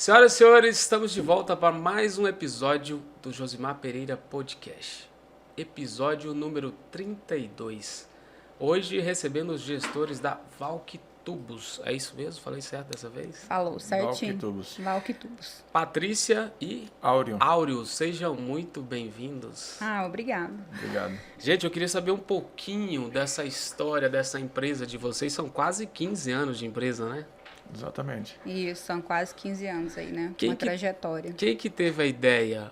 Senhoras e senhores, estamos de volta para mais um episódio do Josimar Pereira Podcast. Episódio número 32. Hoje recebendo os gestores da Valquitubos. É isso mesmo? Falei certo dessa vez? Falou certinho. Valquitubos. Valquitubos. Patrícia e Áureo, sejam muito bem-vindos. Obrigado. Obrigado. Gente, eu queria saber um pouquinho dessa história, dessa empresa de vocês. São quase 15 anos de empresa, né? Exatamente. Isso, são quase 15 anos aí, né? Uma trajetória. Quem que teve a ideia?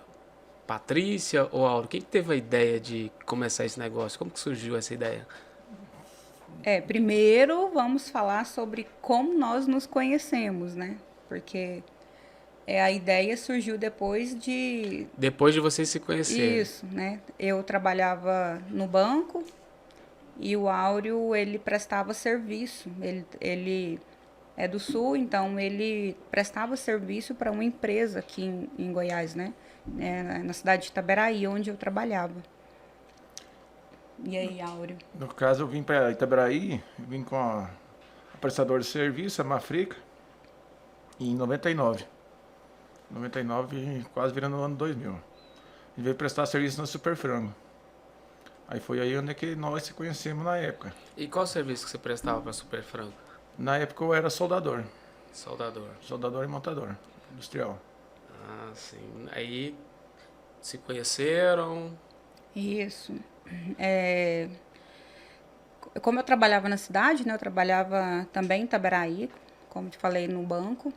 Patrícia ou Áureo? Quem que teve a ideia de começar esse negócio? Como que surgiu essa ideia? Primeiro vamos falar sobre como nós nos conhecemos, né? Porque a ideia surgiu depois de... Depois de vocês se conhecerem. Isso, né? Eu trabalhava no banco e o Áureo, ele prestava serviço. Ele é do Sul, então ele prestava serviço para uma empresa aqui em Goiás, né? Na cidade de Itaberaí, onde eu trabalhava. E aí, Áureo? No caso, eu vim para Itaberaí, vim com a prestadora de serviço, a Mafrica, em 99. 99, quase virando o ano 2000. E veio prestar serviço na Super Frango. Aí foi aí onde que nós se conhecemos na época. E qual serviço que você prestava para Super Frango? Na época eu era soldador. Soldador. Soldador e montador industrial. Ah, sim. Aí se conheceram. Isso. Como eu trabalhava na cidade, né? Eu trabalhava também em Itaberaí, como te falei, no banco.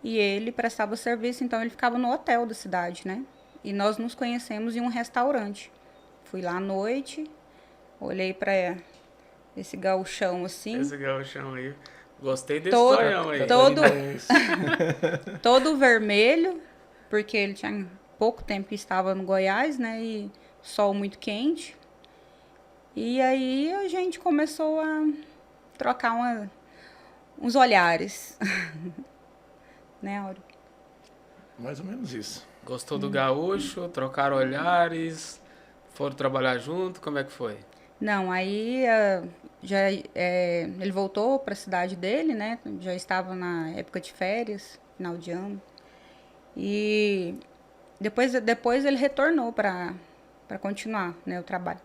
E ele prestava serviço, então ele ficava no hotel da cidade, né? E nós nos conhecemos em um restaurante. Fui lá à noite, olhei para esse gauchão assim. Esse gauchão aí. Gostei desse sonhão aí. Todo vermelho, porque ele tinha pouco tempo que estava no Goiás, né? E sol muito quente. E aí a gente começou a trocar uns olhares. Né, Áureo? Mais ou menos isso. Gostou do gaúcho, trocaram olhares, foram trabalhar junto, como é que foi? Não, aí ele voltou para a cidade dele, né? Já estava na época de férias, final de ano. E depois ele retornou para continuar, né, o trabalho.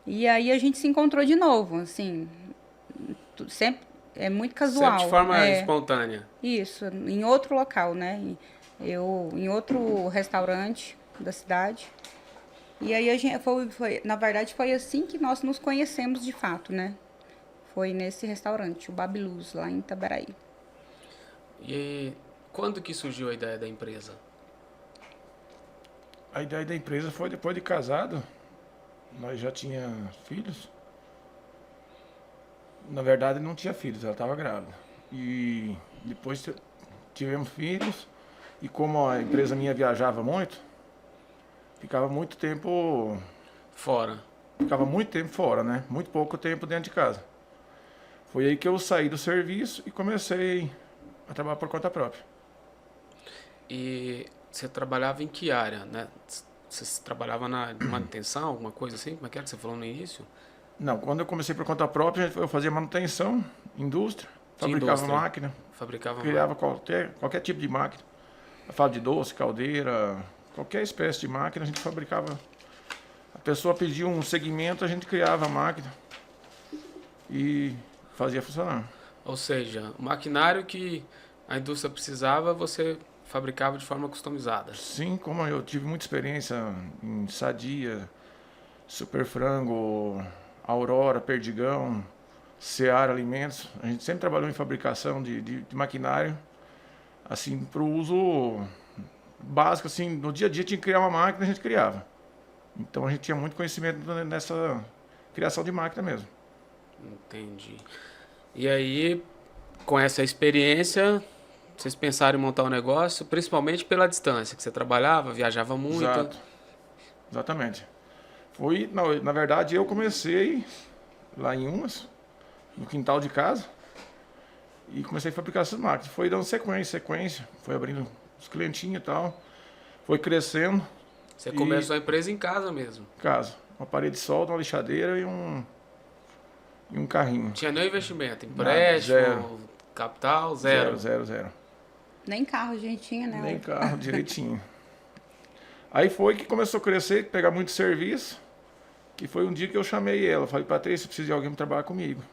E aí a gente se encontrou de novo, assim, sempre muito casual. Sempre de forma espontânea. Isso, em outro local, né? Em outro restaurante da cidade. E aí a gente na verdade foi assim que nós nos conhecemos de fato, né? Foi nesse restaurante, o Babiluz, lá em Itaberaí. E quando que surgiu a ideia da empresa? A ideia da empresa foi depois de casado. Nós já tinha filhos. Na verdade não tinha filhos, ela estava grávida. E depois tivemos filhos. E como a empresa minha viajava muito, ficava muito tempo fora. Ficava muito tempo fora, né? Muito pouco tempo dentro de casa. Foi aí que eu saí do serviço e comecei a trabalhar por conta própria. E você trabalhava em que área, né? Você trabalhava na manutenção, alguma coisa assim? Como é que você falou no início? Não, quando eu comecei por conta própria, eu fazia manutenção, indústria, fabricava máquina, criava qualquer tipo de máquina. Falo de doce, caldeira, qualquer espécie de máquina a gente fabricava. A pessoa pedia um segmento, a gente criava a máquina e fazia funcionar. Ou seja, o maquinário que a indústria precisava, você fabricava de forma customizada. Sim, como eu tive muita experiência em Sadia, Super Frango, Aurora, Perdigão, Seara Alimentos. A gente sempre trabalhou em fabricação de maquinário, assim, para o uso básico, assim, no dia a dia tinha que criar uma máquina, a gente criava. Então a gente tinha muito conhecimento nessa criação de máquina mesmo. Entendi. E aí, com essa experiência, vocês pensaram em montar um negócio, principalmente pela distância, que você trabalhava, viajava muito. Exato. Exatamente. Na verdade, eu comecei lá em Umas, no quintal de casa, e comecei a fabricar essas máquinas. Foi dando sequência, foi abrindo os clientinhos e tal, foi crescendo. Você começou a empresa em casa mesmo? Casa. Uma parede de solda, uma lixadeira e um carrinho. Tinha nenhum investimento? Empréstimo, zero. capital, zero? Zero. Nem carro a gente tinha, né? Nem carro direitinho. Aí foi que começou a crescer, pegar muito serviço, que foi um dia que eu chamei ela. Falei, Patrícia, preciso de alguém para trabalhar comigo.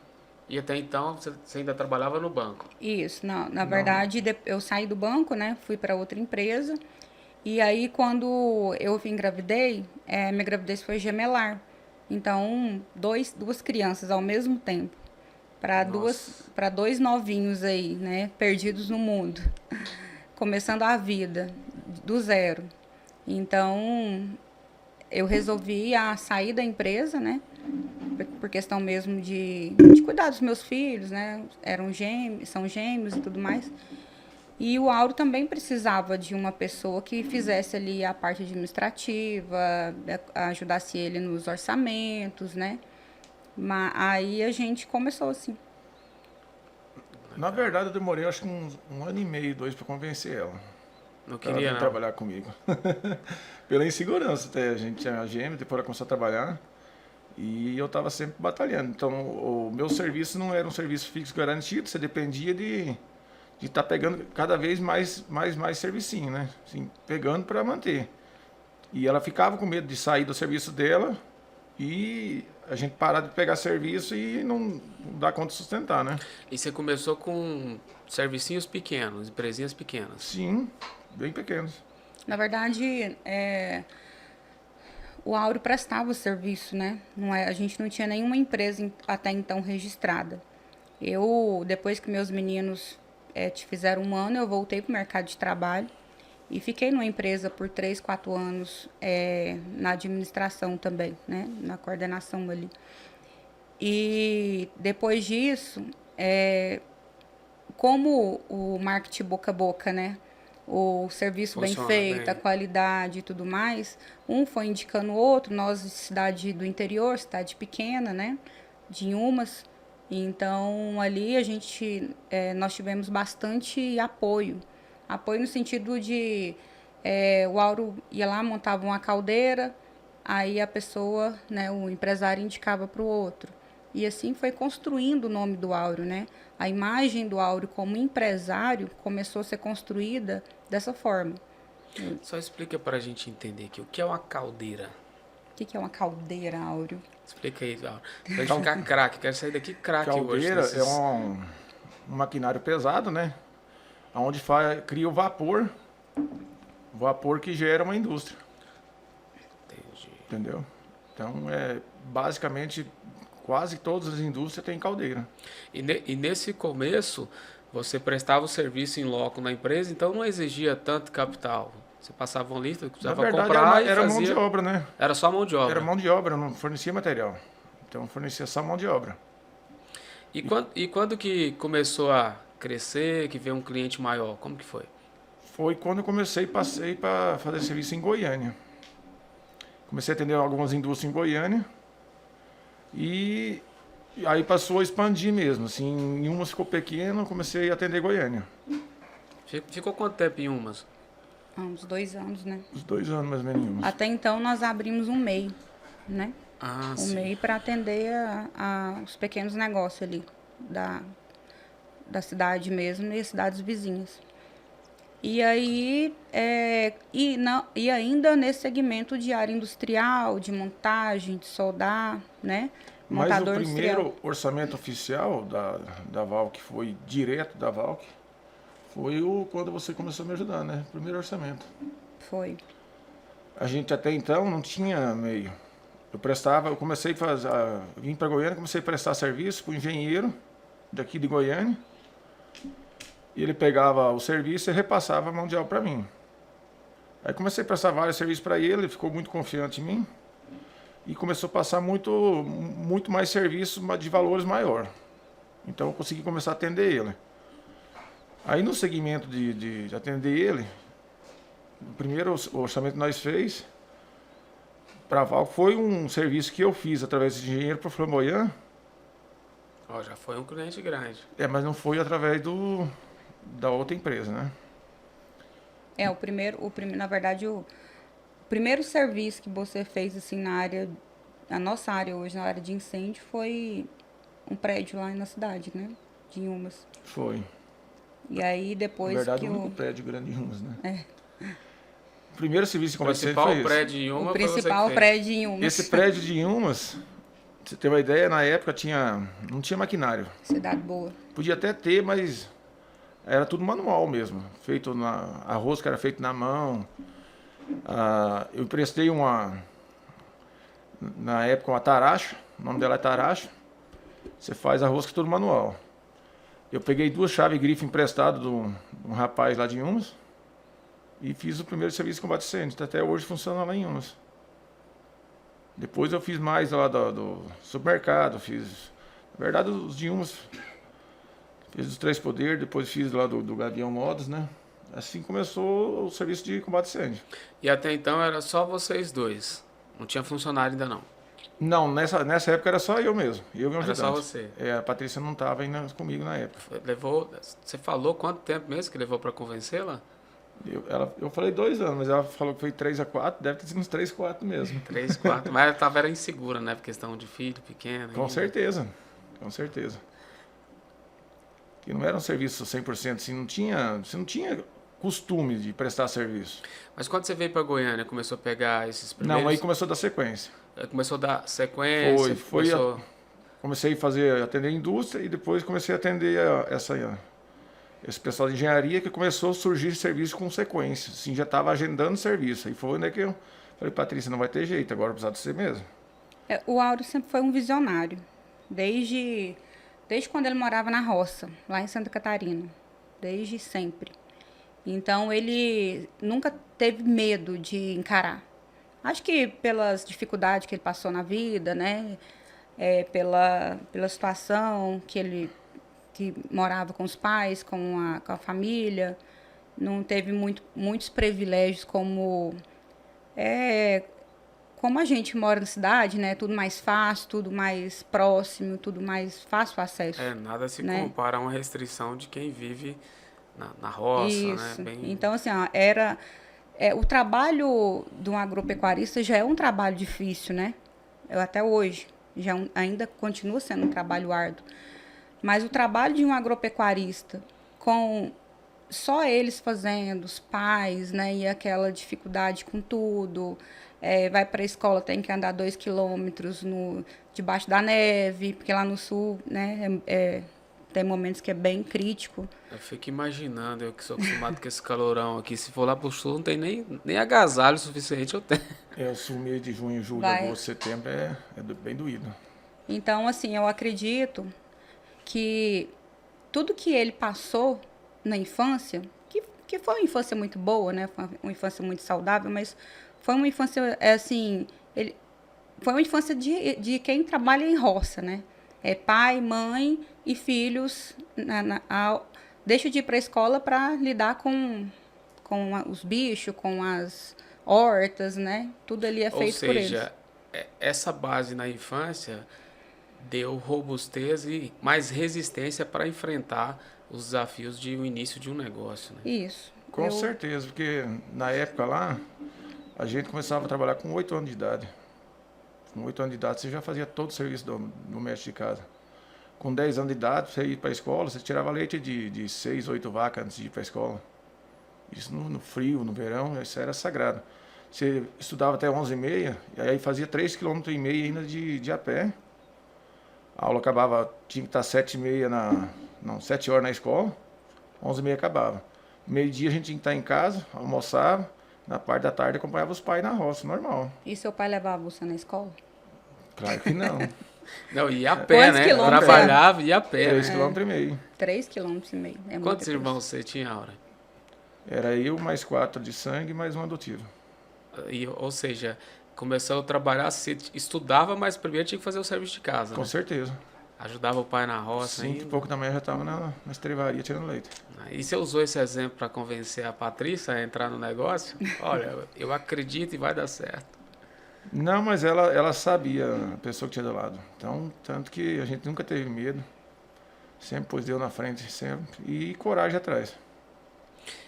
E até então você ainda trabalhava no banco. Isso, na verdade, eu saí do banco, né? Fui para outra empresa. E aí, quando eu engravidei, minha gravidez foi gemelar. Então, duas crianças ao mesmo tempo. Para dois novinhos aí, né? Perdidos no mundo. Começando a vida do zero. Então, eu resolvi sair da empresa, né? Por questão mesmo de cuidar dos meus filhos, né? São gêmeos e tudo mais. E o Auro também precisava de uma pessoa que fizesse ali a parte administrativa, ajudasse ele nos orçamentos, né? Mas aí a gente começou assim. Na verdade, eu demorei acho que um ano e meio, 2 para convencer ela. Não Ela queria, veio não. trabalhar comigo. Pela insegurança até. A gente tinha gêmeo, depois ela começou a trabalhar. E eu estava sempre batalhando. Então, o meu serviço não era um serviço fixo garantido, você dependia de estar pegando cada vez mais servicinho, né? Assim, pegando para manter. E ela ficava com medo de sair do serviço dela e a gente parar de pegar serviço e não dar conta de sustentar, né? E você começou com servicinhos pequenos, empresinhas pequenas. Sim, bem pequenos. Na verdade, o Auro prestava o serviço, né? A gente não tinha nenhuma empresa até então registrada. Depois que meus meninos fizeram 1 ano, eu voltei para o mercado de trabalho e fiquei numa empresa por 3, 4 anos na administração também, né? Na coordenação ali. E depois disso, como o marketing boca a boca, né? O serviço bem feito, bem. a qualidade e tudo mais, um foi indicando o outro. Nós, cidade do interior, cidade pequena, né? De Inhumas. Então, ali nós tivemos bastante apoio. Apoio no sentido de o Auro ia lá, montava uma caldeira, aí a pessoa, né, o empresário indicava para o outro. E assim foi construindo o nome do Áureo, né? A imagem do Áureo como empresário começou a ser construída dessa forma. Só explica para a gente entender aqui, o que é uma caldeira? O que é uma caldeira, Áureo? Explica aí, Áureo. Pra gente ficar craque, quero sair daqui craque hoje. Caldeira é um maquinário pesado, né? Onde cria o vapor que gera uma indústria. Entendi. Entendeu? Então, basicamente, quase todas as indústrias têm caldeira. E nesse começo, você prestava o serviço em loco na empresa, então não exigia tanto capital. Você passava uma lista, precisava Na verdade, comprar era fazia... mão de obra, né? Era só mão de obra. Era mão de obra, não fornecia material. Então, fornecia só mão de obra. E quando que começou a crescer, que veio um cliente maior? Como que foi? Foi quando eu passei para fazer serviço em Goiânia. Comecei a atender algumas indústrias em Goiânia. E aí passou a expandir mesmo. Assim, em umas ficou pequeno, comecei a atender Goiânia. Ficou quanto tempo em Umas? Uns 2 anos, né? Uns 2 anos mais ou menos. Até então nós abrimos um MEI, né? Ah, Um sim. MEI para atender os pequenos negócios ali da cidade mesmo e as cidades vizinhas. E aí, e ainda nesse segmento de área industrial, de montagem, de soldar, né? Mas o Montador primeiro industrial. orçamento oficial da Valk, foi direto da Valk, foi quando você começou a me ajudar, né? Primeiro orçamento. Foi. A gente até então não tinha meio. Eu comecei a vim para Goiânia, comecei a prestar serviço para o engenheiro daqui de Goiânia. E ele pegava o serviço e repassava a mão de obra para mim. Aí comecei a prestar vários serviços para ele, ele ficou muito confiante em mim. E começou a passar muito mais serviços de valores maior. Então eu consegui começar a atender ele. Aí no segmento de atender ele, o primeiro orçamento que nós fez para a Val foi um serviço que eu fiz através de engenheiro para o Flamboyant. Ó, já foi um cliente grande. Mas não foi através da outra empresa, né? Na verdade, o primeiro serviço que você fez assim na nossa área hoje, na área de incêndio, foi um prédio lá na cidade, né? De Inhumas. Foi. E aí Na depois verdade, que o único o, prédio grande em Umas, né? O primeiro serviço de O combate a incêndio principal foi esse. prédio em uma o foi você que principal fez. prédio em Umas, Esse prédio de Umas, pra você ter uma ideia, na época não tinha maquinário. Cidade Boa. Podia até ter, mas era tudo manual mesmo. A rosca era feita na mão. Eu emprestei na época, uma taracha. O nome dela é taracha. Você faz a rosca tudo manual. Eu peguei 2 chaves grife emprestado de um rapaz lá de Umas e fiz o primeiro serviço de combate a incêndio. Até hoje funciona lá em Umas. Depois eu fiz mais lá do supermercado, na verdade, os de Umas. Fiz os 3 poderes, depois fiz lá do Gavião Modos, né? Assim começou o serviço de combate a incêndio. E até então era só vocês dois. Não tinha funcionário ainda não. Não, nessa época era só eu mesmo. Eu e um Era ajudante. só você. A Patrícia não estava ainda comigo na época. Você falou quanto tempo mesmo que levou para convencê-la? Eu falei 2 anos, mas ela falou que foi 3 a 4, deve ter sido uns 3, 4 mesmo. 3, 4. Mas ela era insegura, né? Por questão de filho pequeno. Com certeza, com certeza. Que não era um serviço 100%, assim, você não tinha costume de prestar serviço. Mas quando você veio para Goiânia, começou a pegar esses primeiros... Não, aí começou a dar sequência. Começou a dar sequência? Comecei a atender a indústria e depois comecei a atender esse pessoal de engenharia, que começou a surgir serviço com sequência. Assim, já estava agendando serviço. Aí foi onde que eu falei, Patrícia, não vai ter jeito, agora precisa de você mesmo. O Áureo sempre foi um visionário. Desde quando ele morava na roça, lá em Santa Catarina. Desde sempre. Então, ele nunca teve medo de encarar. Acho que pelas dificuldades que ele passou na vida, né? Pela situação que morava com os pais, com a família. Não teve muitos privilégios como a gente mora na cidade, né? Tudo mais fácil, tudo mais próximo, tudo mais fácil acesso. Nada se né? compara a uma restrição de quem vive na roça, Isso. né? Então, assim, ó, o trabalho de um agropecuarista já é um trabalho difícil, né? Até hoje. Ainda continua sendo um trabalho árduo. Mas o trabalho de um agropecuarista, com só eles fazendo, os pais, né? E aquela dificuldade com tudo. Vai para a escola, tem que andar 2 quilômetros debaixo da neve, porque lá no sul, né? Tem momentos que é bem crítico. Eu fico imaginando, eu que sou acostumado com esse calorão aqui, se for lá pro sul, não tem nem agasalho suficiente, eu tenho. O sul mês de junho, julho, agosto, setembro é bem doído. Então, assim, eu acredito que tudo que ele passou na infância, que foi uma infância muito boa, né? Foi uma infância muito saudável, mas foi uma infância, assim, foi uma infância de quem trabalha em roça, né? Pai, mãe e filhos deixam de ir para a escola para lidar com os bichos, com as hortas, né? Tudo ali é feito por eles. Ou seja, essa base na infância deu robustez e mais resistência para enfrentar os desafios de o início de um negócio, né? Isso. Com certeza, porque na época lá, a gente começava a trabalhar com 8 anos de idade. Com 8 anos de idade, você já fazia todo o serviço do mestre de casa. Com 10 anos de idade, você ia para a escola, você tirava leite de 6, 8 vacas antes de ir para a escola. Isso no frio, no verão, isso era sagrado. Você estudava até 11h30, e aí fazia 3,5 km ainda de a pé. A aula acabava, tinha que estar 7 horas na escola, 11h30 acabava. Meio-dia a gente tinha que estar em casa, almoçava, na parte da tarde acompanhava os pais na roça, normal. E seu pai levava você na escola? Claro que não. Não, ia a pé, né? Trabalhava e ia a pé. 3,5 km. 3,5 km. Quantos irmãos você tinha, Aura? Era eu, mais 4 de sangue, mais um adotivo. Ou seja, começou a trabalhar, você estudava, mas primeiro tinha que fazer o serviço de casa, Com né? certeza. Ajudava o pai na roça. 5 e pouco da manhã já estava na estrevaria tirando leite. E você usou esse exemplo para convencer a Patrícia a entrar no negócio? Olha, eu acredito e vai dar certo. Não, mas ela sabia a pessoa que tinha do lado. Então, tanto que a gente nunca teve medo. Sempre pôs Deus na frente, sempre. E coragem atrás.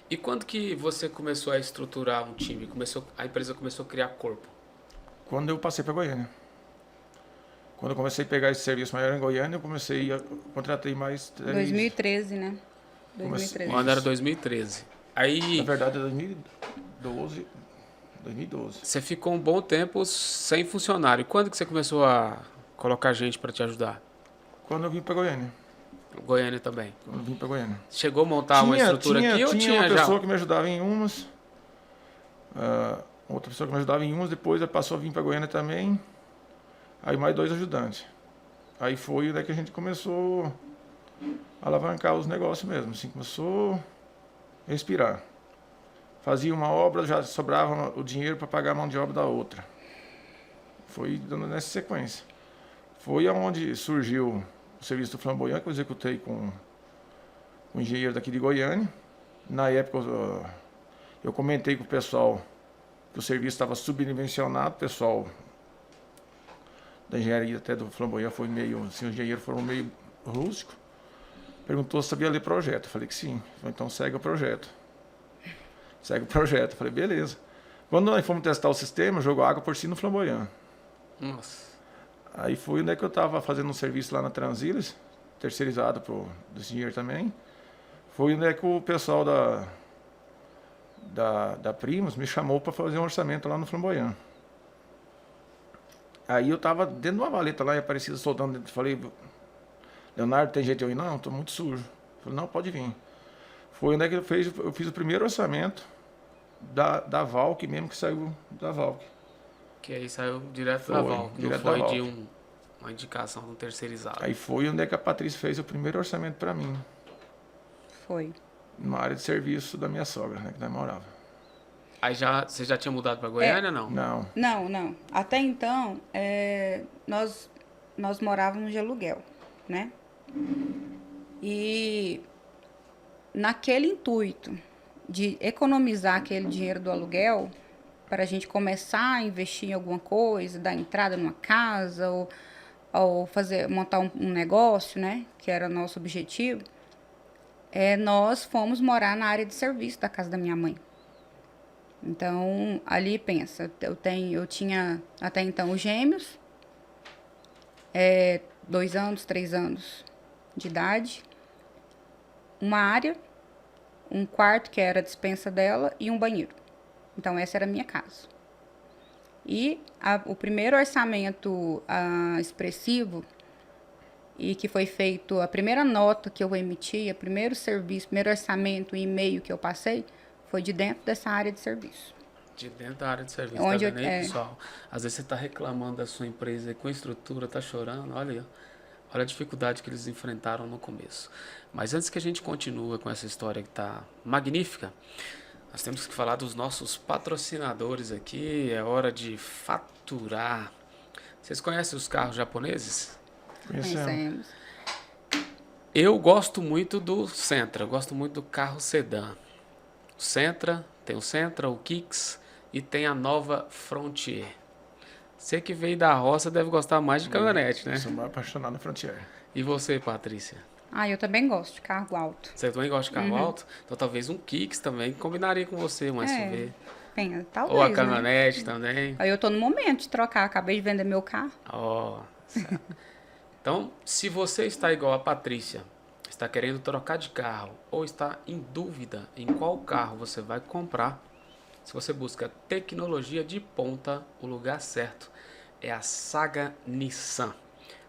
E quando que você começou a estruturar um time? A empresa começou a criar corpo? Quando eu passei para Goiânia. Quando eu comecei a pegar esse serviço maior em Goiânia, contratei mais 3... 2013, né? 2013. O ano era 2013. Aí Na verdade, é 2012. 2012. você ficou um bom tempo sem funcionário. Quando que você começou a colocar gente para te ajudar? Quando eu vim para Goiânia. Goiânia também. Quando eu vim para Goiânia. Chegou a montar uma estrutura aqui ou tinha uma já? pessoa que me ajudava em umas. Outra pessoa que me ajudava em umas. Depois ela passou a vir para Goiânia também. Aí mais 2 ajudantes. Aí foi daí que a gente começou a alavancar os negócios mesmo. Assim, começou a respirar. Fazia uma obra, já sobrava o dinheiro para pagar a mão de obra da outra. Foi dando nessa sequência. Foi aonde surgiu o serviço do flamboyant, que eu executei com o engenheiro daqui de Goiânia. Na época eu comentei com o pessoal que o serviço estava subdimensionado, o pessoal da engenharia até do flamboyant foi meio, assim, os engenheiros foram meio rústicos. Perguntou se sabia ler projeto. Eu falei que sim. Falei, então segue o projeto. Segue o projeto. Eu falei, beleza. Quando nós fomos testar o sistema, jogou água por cima no flamboyant. Nossa. Aí foi onde é que eu estava fazendo um serviço lá na Transilis, terceirizado do engenheiro também. Foi onde é que o pessoal da Primos me chamou para fazer um orçamento lá no flamboyant. Aí eu estava dentro de uma valeta lá, e Aparecida soldando. Falei, Leonardo, tem jeito de eu ir? Não, estou muito sujo. Falei, não, pode vir. Foi onde é que eu fiz o primeiro orçamento da Valk, mesmo que saiu da Valk. Que aí saiu direto da Valk, não foi de uma indicação de um terceirizado. Aí foi onde é que a Patrícia fez o primeiro orçamento para mim. Foi. Numa área de serviço da minha sogra, né, que nós morava. Aí você já tinha mudado para Goiânia, não? Não. Não. Até então, nós morávamos de aluguel, né? E naquele intuito de economizar aquele dinheiro do aluguel, para a gente começar a investir em alguma coisa, dar entrada numa casa, ou montar um negócio, né? Que era nosso objetivo, nós fomos morar na área de serviço da casa da minha mãe. Então, ali pensa, eu tinha até então os gêmeos, 2 anos, 3 anos de idade, uma área, um quarto que era a despensa dela e um banheiro. Então, essa era a minha casa. E o primeiro orçamento expressivo, e que foi feito, a primeira nota que eu emiti, o primeiro serviço, primeiro orçamento e e-mail que eu passei, foi de dentro dessa área de serviço. De dentro da área de serviço, Onde tá vendo aí, pessoal? Às vezes você está reclamando da sua empresa com estrutura, tá chorando, olha a dificuldade que eles enfrentaram no começo. Mas antes que a gente continue com essa história que tá magnífica, nós temos que falar dos nossos patrocinadores aqui, é hora de faturar. Vocês conhecem os carros japoneses? Conhecemos. Eu gosto muito do Sentra, gosto muito do carro sedã. O Sentra, tem o Sentra, o Kicks e tem a nova Frontier. Você que veio da roça deve gostar mais de caminhonete, né? Sou mais apaixonado na Frontier. E você, Patrícia? Eu também gosto de carro alto. Você também gosta de carro alto? Então talvez um Kicks também combinaria com você, um SUV. Talvez, ou a caminhonete também. Aí eu tô no momento de trocar, acabei de vender meu carro. Certo. Então, se você está igual a Patrícia, está querendo trocar de carro ou está em dúvida em qual carro você vai comprar, se você busca tecnologia de ponta, o lugar certo é a Saga Nissan.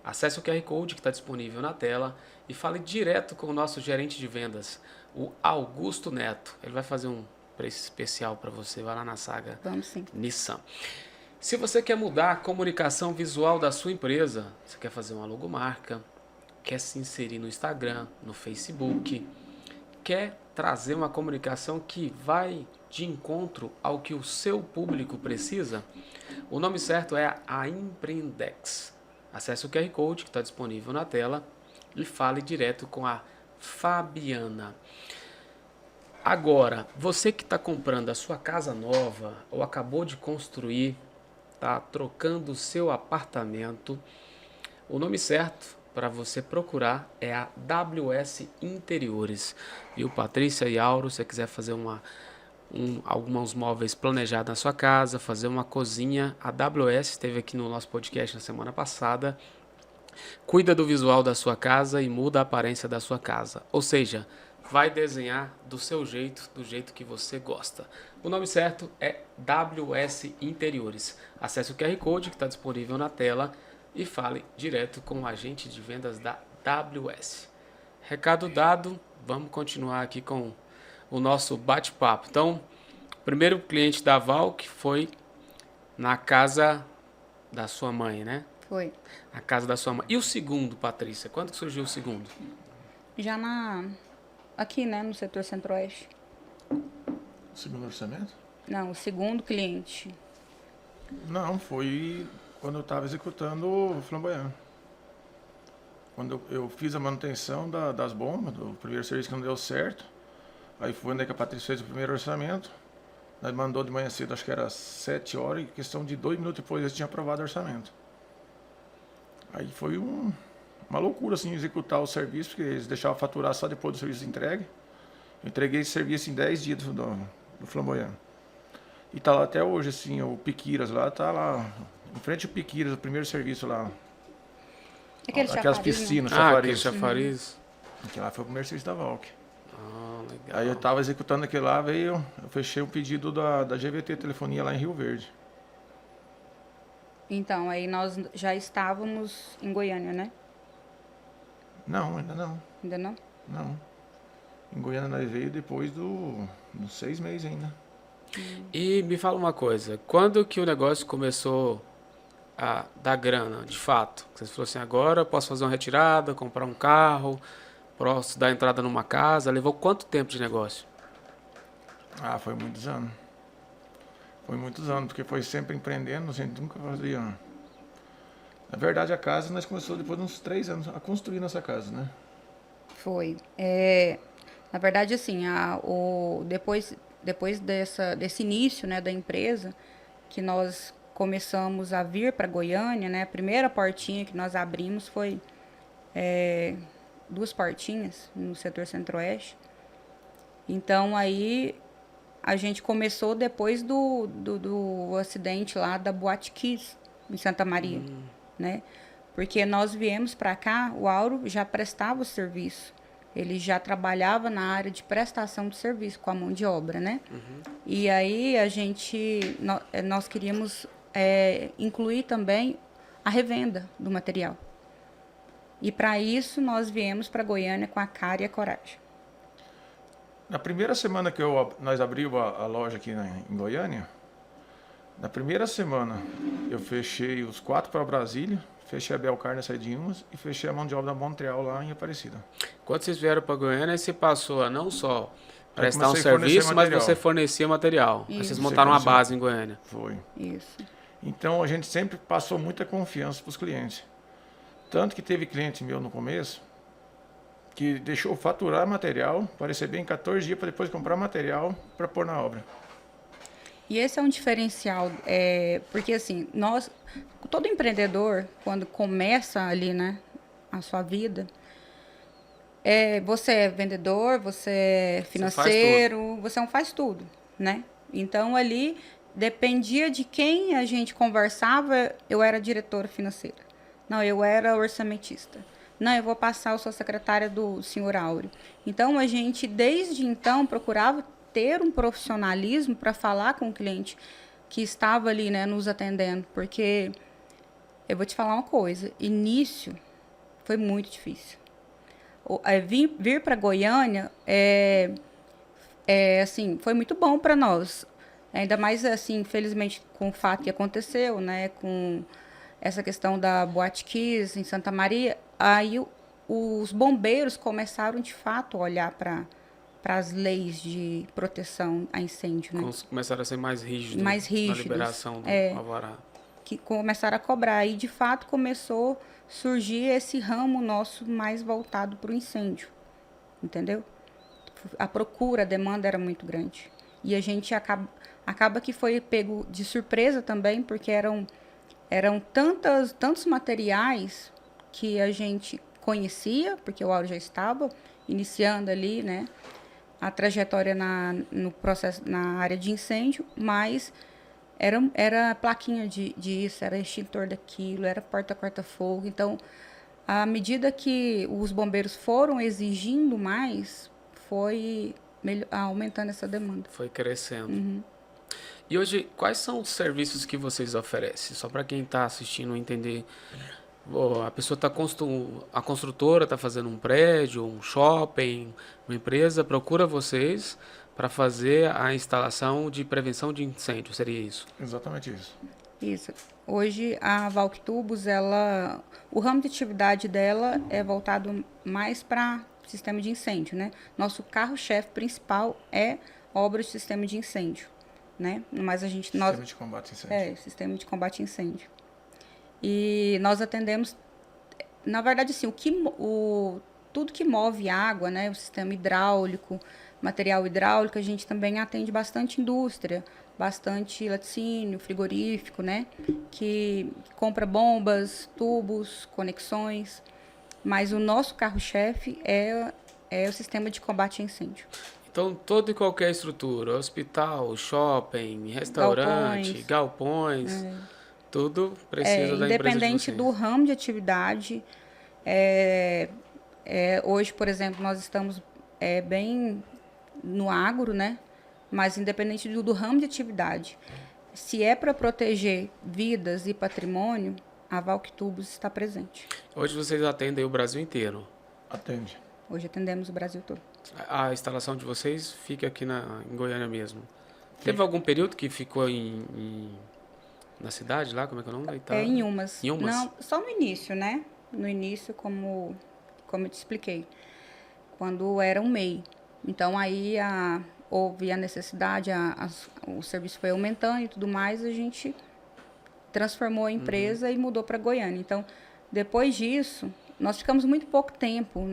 Acesse o QR Code que está disponível na tela e fale direto com o nosso gerente de vendas, o Augusto Neto. Ele vai fazer um preço especial para você. Vai lá na Saga Nissan. Se você quer mudar a comunicação visual da sua empresa, você quer fazer uma logomarca, quer se inserir no Instagram, no Facebook, quer trazer uma comunicação que vai de encontro ao que o seu público precisa, o nome certo é a Empreendex. Acesse o QR Code que está disponível na tela e fale direto com a Fabiana. Agora, você que está comprando a sua casa nova ou acabou de construir, está trocando o seu apartamento, o nome certo para você procurar é a WS Interiores. Viu, Patrícia e Auro, se você quiser fazer alguns móveis planejados na sua casa, fazer uma cozinha, a WS esteve aqui no nosso podcast na semana passada, cuida do visual da sua casa e muda a aparência da sua casa. Ou seja, vai desenhar do seu jeito, do jeito que você gosta. O nome certo é WS Interiores. Acesse o QR Code que está disponível na tela e fale direto com o agente de vendas da WS. Recado dado, vamos continuar aqui com o nosso bate-papo. Então, o primeiro cliente da Valk foi na casa da sua mãe, né? Foi. A casa da sua mãe. E o segundo, Patrícia? Quando que surgiu o segundo? Já aqui, né, no setor Centro-Oeste. Segundo orçamento? Não, o segundo cliente. Não, foi quando eu estava executando o flamboyant. Quando eu fiz a manutenção das bombas, do primeiro serviço que não deu certo. Aí foi onde a Patrícia fez o primeiro orçamento. Nós mandou de manhã cedo, acho que era 7 horas, e questão de 2 minutos depois eles tinham aprovado o orçamento. Aí foi uma loucura, assim, executar o serviço, porque eles deixavam faturar só depois do serviço entregue. Eu entreguei esse serviço em 10 dias do flamboyant. E tá lá até hoje, assim, o Piquiras lá, tá lá, em frente ao Piquiras, o primeiro serviço lá. Aquelas Aquelas chafariz, piscinas, Ah, chafariz. aquele chafariz. Aquele lá foi o primeiro serviço da Valk. Ah, legal. Aí eu tava executando aquele lá, eu fechei um pedido da GVT Telefonia lá em Rio Verde. Então, aí nós já estávamos em Goiânia, né? Não, ainda não. Ainda não? Não. Em Goiânia nós veio depois dos 6 meses ainda. E me fala uma coisa, quando que o negócio começou a dar grana, de fato? Você falou assim, agora eu posso fazer uma retirada, comprar um carro, posso dar entrada numa casa. Levou quanto tempo de negócio? Ah, foi muitos anos. Foi muitos anos, porque foi sempre empreendendo, a gente nunca fazia. Na verdade, a casa nós começamos depois de uns 3 anos a construir nossa casa, né? Foi. Na verdade, assim, depois desse início, né, da empresa, que nós começamos a vir para Goiânia, né, a primeira portinha que nós abrimos foi 2 portinhas no setor Centro-Oeste. Então, aí a gente começou depois do acidente lá da Boate Kiss, em Santa Maria, né? Porque nós viemos para cá, o Auro já prestava o serviço. Ele já trabalhava na área de prestação de serviço com a mão de obra, né? E aí nós queríamos incluir também a revenda do material. E para isso nós viemos para Goiânia com a cara e a coragem. Na primeira semana que nós abrimos a loja aqui em Goiânia, na primeira semana eu fechei os 4 para Brasília, fechei a Belcar nessa de umas e fechei a mão de obra da Montreal lá em Aparecida. Quando vocês vieram para Goiânia, você passou a não só prestar um comecei a fornecer serviço, mas material. você fornecia material. Aí Isso. vocês montaram uma Comecei a base em Goiânia. Foi. Isso. Então a gente sempre passou muita confiança para os clientes. Tanto que teve cliente meu no começo que deixou faturar material para receber em 14 dias para depois comprar material para pôr na obra. E esse é um diferencial, porque assim, todo empreendedor, quando começa ali, né, a sua vida, você é vendedor, você é financeiro, você não faz tudo, né? Então ali, dependia de quem a gente conversava, eu era diretora financeira. Não, eu era orçamentista. Não, eu vou passar, eu sou secretária do senhor Áureo. Então, a gente, desde então, procurava ter um profissionalismo para falar com o cliente que estava ali, né, nos atendendo. Porque, eu vou te falar uma coisa, início foi muito difícil. Vir para Goiânia, assim, foi muito bom para nós. Ainda mais, assim, infelizmente, com o fato que aconteceu, né, com essa questão da Boate Kiss em Santa Maria, aí os bombeiros começaram, de fato, a olhar para as leis de proteção a incêndio, né? Começaram a ser mais rígidos, Mais rígidos, na liberação do alvará. Que começaram a cobrar. E, de fato, começou a surgir esse ramo nosso mais voltado para o incêndio, entendeu? A procura, a demanda era muito grande. E a gente acaba que foi pego de surpresa também, porque eram tantos materiais que a gente conhecia, porque o Auro já estava iniciando ali, né, a trajetória no processo, na área de incêndio, mas era plaquinha disso, era extintor daquilo, era porta-corta-fogo. Então, à medida que os bombeiros foram exigindo mais, foi aumentando essa demanda. Foi crescendo. E hoje, quais são os serviços que vocês oferecem? Só para quem está assistindo entender. A pessoa a construtora está fazendo um prédio, um shopping, uma empresa, procura vocês para fazer a instalação de prevenção de incêndio, seria isso? Exatamente isso. Isso. Hoje a Valctubos, o ramo de atividade dela é voltado mais para sistema de incêndio, né? Nosso carro-chefe principal é obra de sistema de incêndio, né? Mas Sistema de combate a incêndio. Sistema de combate a incêndio. E nós atendemos, na verdade, assim, tudo que move água, né? O sistema hidráulico, material hidráulico, a gente também atende bastante indústria, bastante laticínio, frigorífico, né? Que compra bombas, tubos, conexões. Mas o nosso carro-chefe é o sistema de combate a incêndio. Então, toda e qualquer estrutura, hospital, shopping, restaurante, galpões tudo precisa da empresa de vocês. Independente do ramo de atividade, hoje, por exemplo, nós estamos bem no agro, né? Mas independente do ramo de atividade, se é para proteger vidas e patrimônio, a Valctubos está presente. Hoje vocês atendem o Brasil inteiro? Atende. Hoje atendemos o Brasil todo. A instalação de vocês fica aqui em Goiânia mesmo? Teve algum período que ficou na cidade lá? Como é que é o nome? Em Umas. Em Umas? Não, só no início, né? No início, como eu te expliquei. Quando era um MEI. Então, aí houve a necessidade, o serviço foi aumentando e tudo mais, a gente transformou a empresa e mudou para Goiânia. Então, depois disso, nós ficamos muito pouco tempo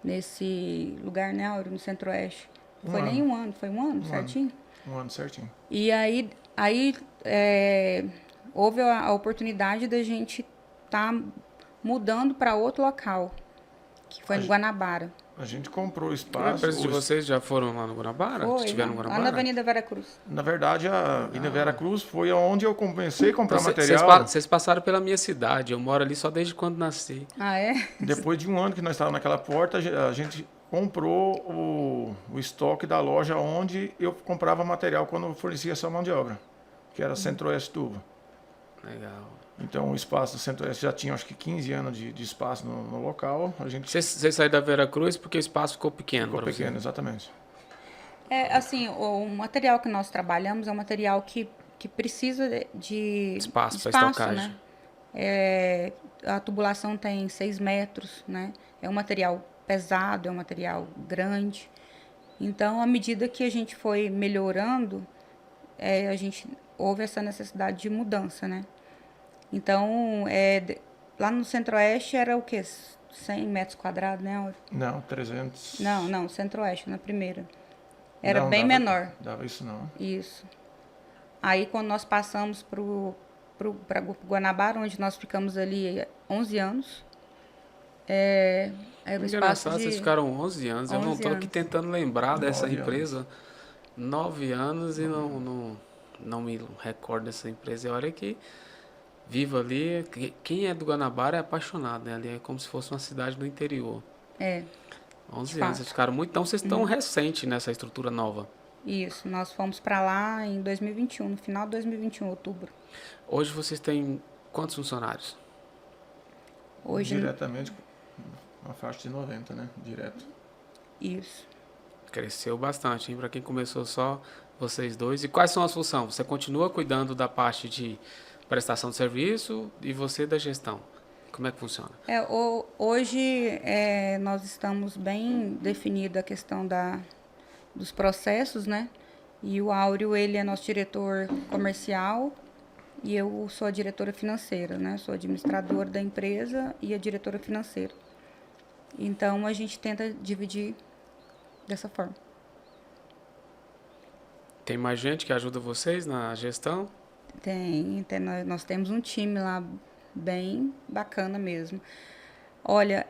nesse lugar, né, Áureo, no Centro-Oeste. Foi nem um ano, foi um ano certinho? Um ano certinho. E aí houve a oportunidade da gente estar mudando para outro local, que foi no Guanabara. A gente comprou A espaço. empresa de vocês já foram lá no Guanabara? Foi, Estiveram no lá Guanabara? na Avenida Vera Cruz. Na verdade, a Avenida Vera Cruz foi onde eu comecei a comprar material. Vocês passaram pela minha cidade, eu moro ali só desde quando nasci. Ah, é? Depois de um ano que nós estávamos naquela porta, a gente comprou o estoque da loja onde eu comprava material quando fornecia essa mão de obra, que era Centro-Oeste Tubo. Legal. Então o espaço do Centro-Oeste já tinha acho que 15 anos de espaço no local. A gente Vocês saíram da Vera Cruz porque o espaço ficou pequeno. ficou pequeno, exatamente. Assim, o material que nós trabalhamos é um material que precisa de Espaço para espaço, estocagem. né? A tubulação tem 6 metros, né? É um material pesado, é um material grande. Então, à medida que a gente foi melhorando, houve essa necessidade de mudança, né? Então, lá no Centro-Oeste era o quê? 100 metros quadrados, né, Áureo? Não, 300. Não, Centro-Oeste, na primeira. Era Não, bem menor. Dava isso não. Isso. Aí, quando nós passamos para Guanabara, onde nós ficamos ali 11 anos, era um espaço Engraçado, de... vocês ficaram 11 anos. Eu não 11 estou aqui anos. tentando lembrar dessa 9 empresa. 9 anos e não me recordo dessa empresa. E olha que vivo ali. Quem é do Guanabara é apaixonado, né? Ali é como se fosse uma cidade do interior. 11 anos, vocês ficaram muito... Então, vocês estão recente nessa estrutura nova. Isso, nós fomos para lá em 2021, no final de 2021, outubro. Hoje vocês têm quantos funcionários? Hoje, Diretamente, uma faixa de 90, né? Direto. isso. Cresceu bastante, hein? Para quem começou só vocês dois. E quais são as funções? Você continua cuidando da parte de prestação de serviço e você da gestão. Como é que funciona? Hoje nós estamos bem definida a questão dos processos, né? E o Áureo, ele é nosso diretor comercial e eu sou a diretora financeira, né? Sou administradora da empresa e a diretora financeira. Então, a gente tenta dividir dessa forma. Tem mais gente que ajuda vocês na gestão? Nós temos um time lá bem bacana mesmo. Olha,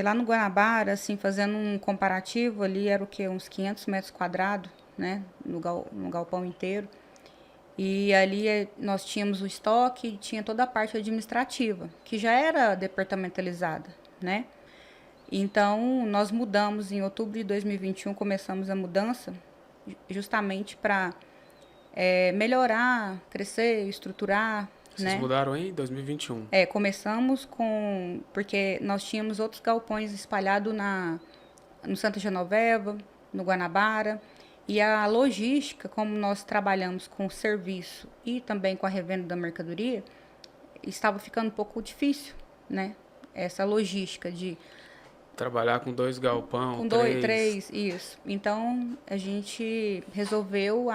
lá no Guanabara, assim, fazendo um comparativo, ali era o quê? Uns 500 metros quadrados, né? No galpão inteiro. E ali nós tínhamos o estoque e tinha toda a parte administrativa, que já era departamentalizada, né? Então, nós mudamos em outubro de 2021, começamos a mudança justamente para melhorar, crescer, estruturar, Vocês né? mudaram em 2021. Começamos com... Porque nós tínhamos outros galpões espalhados no Santa Genoveva, no Guanabara. E a logística, como nós trabalhamos com o serviço e também com a revenda da mercadoria, estava ficando um pouco difícil, né? Essa logística de... Trabalhar com 2 galpão, Com 3. 3, isso. Então, a gente resolveu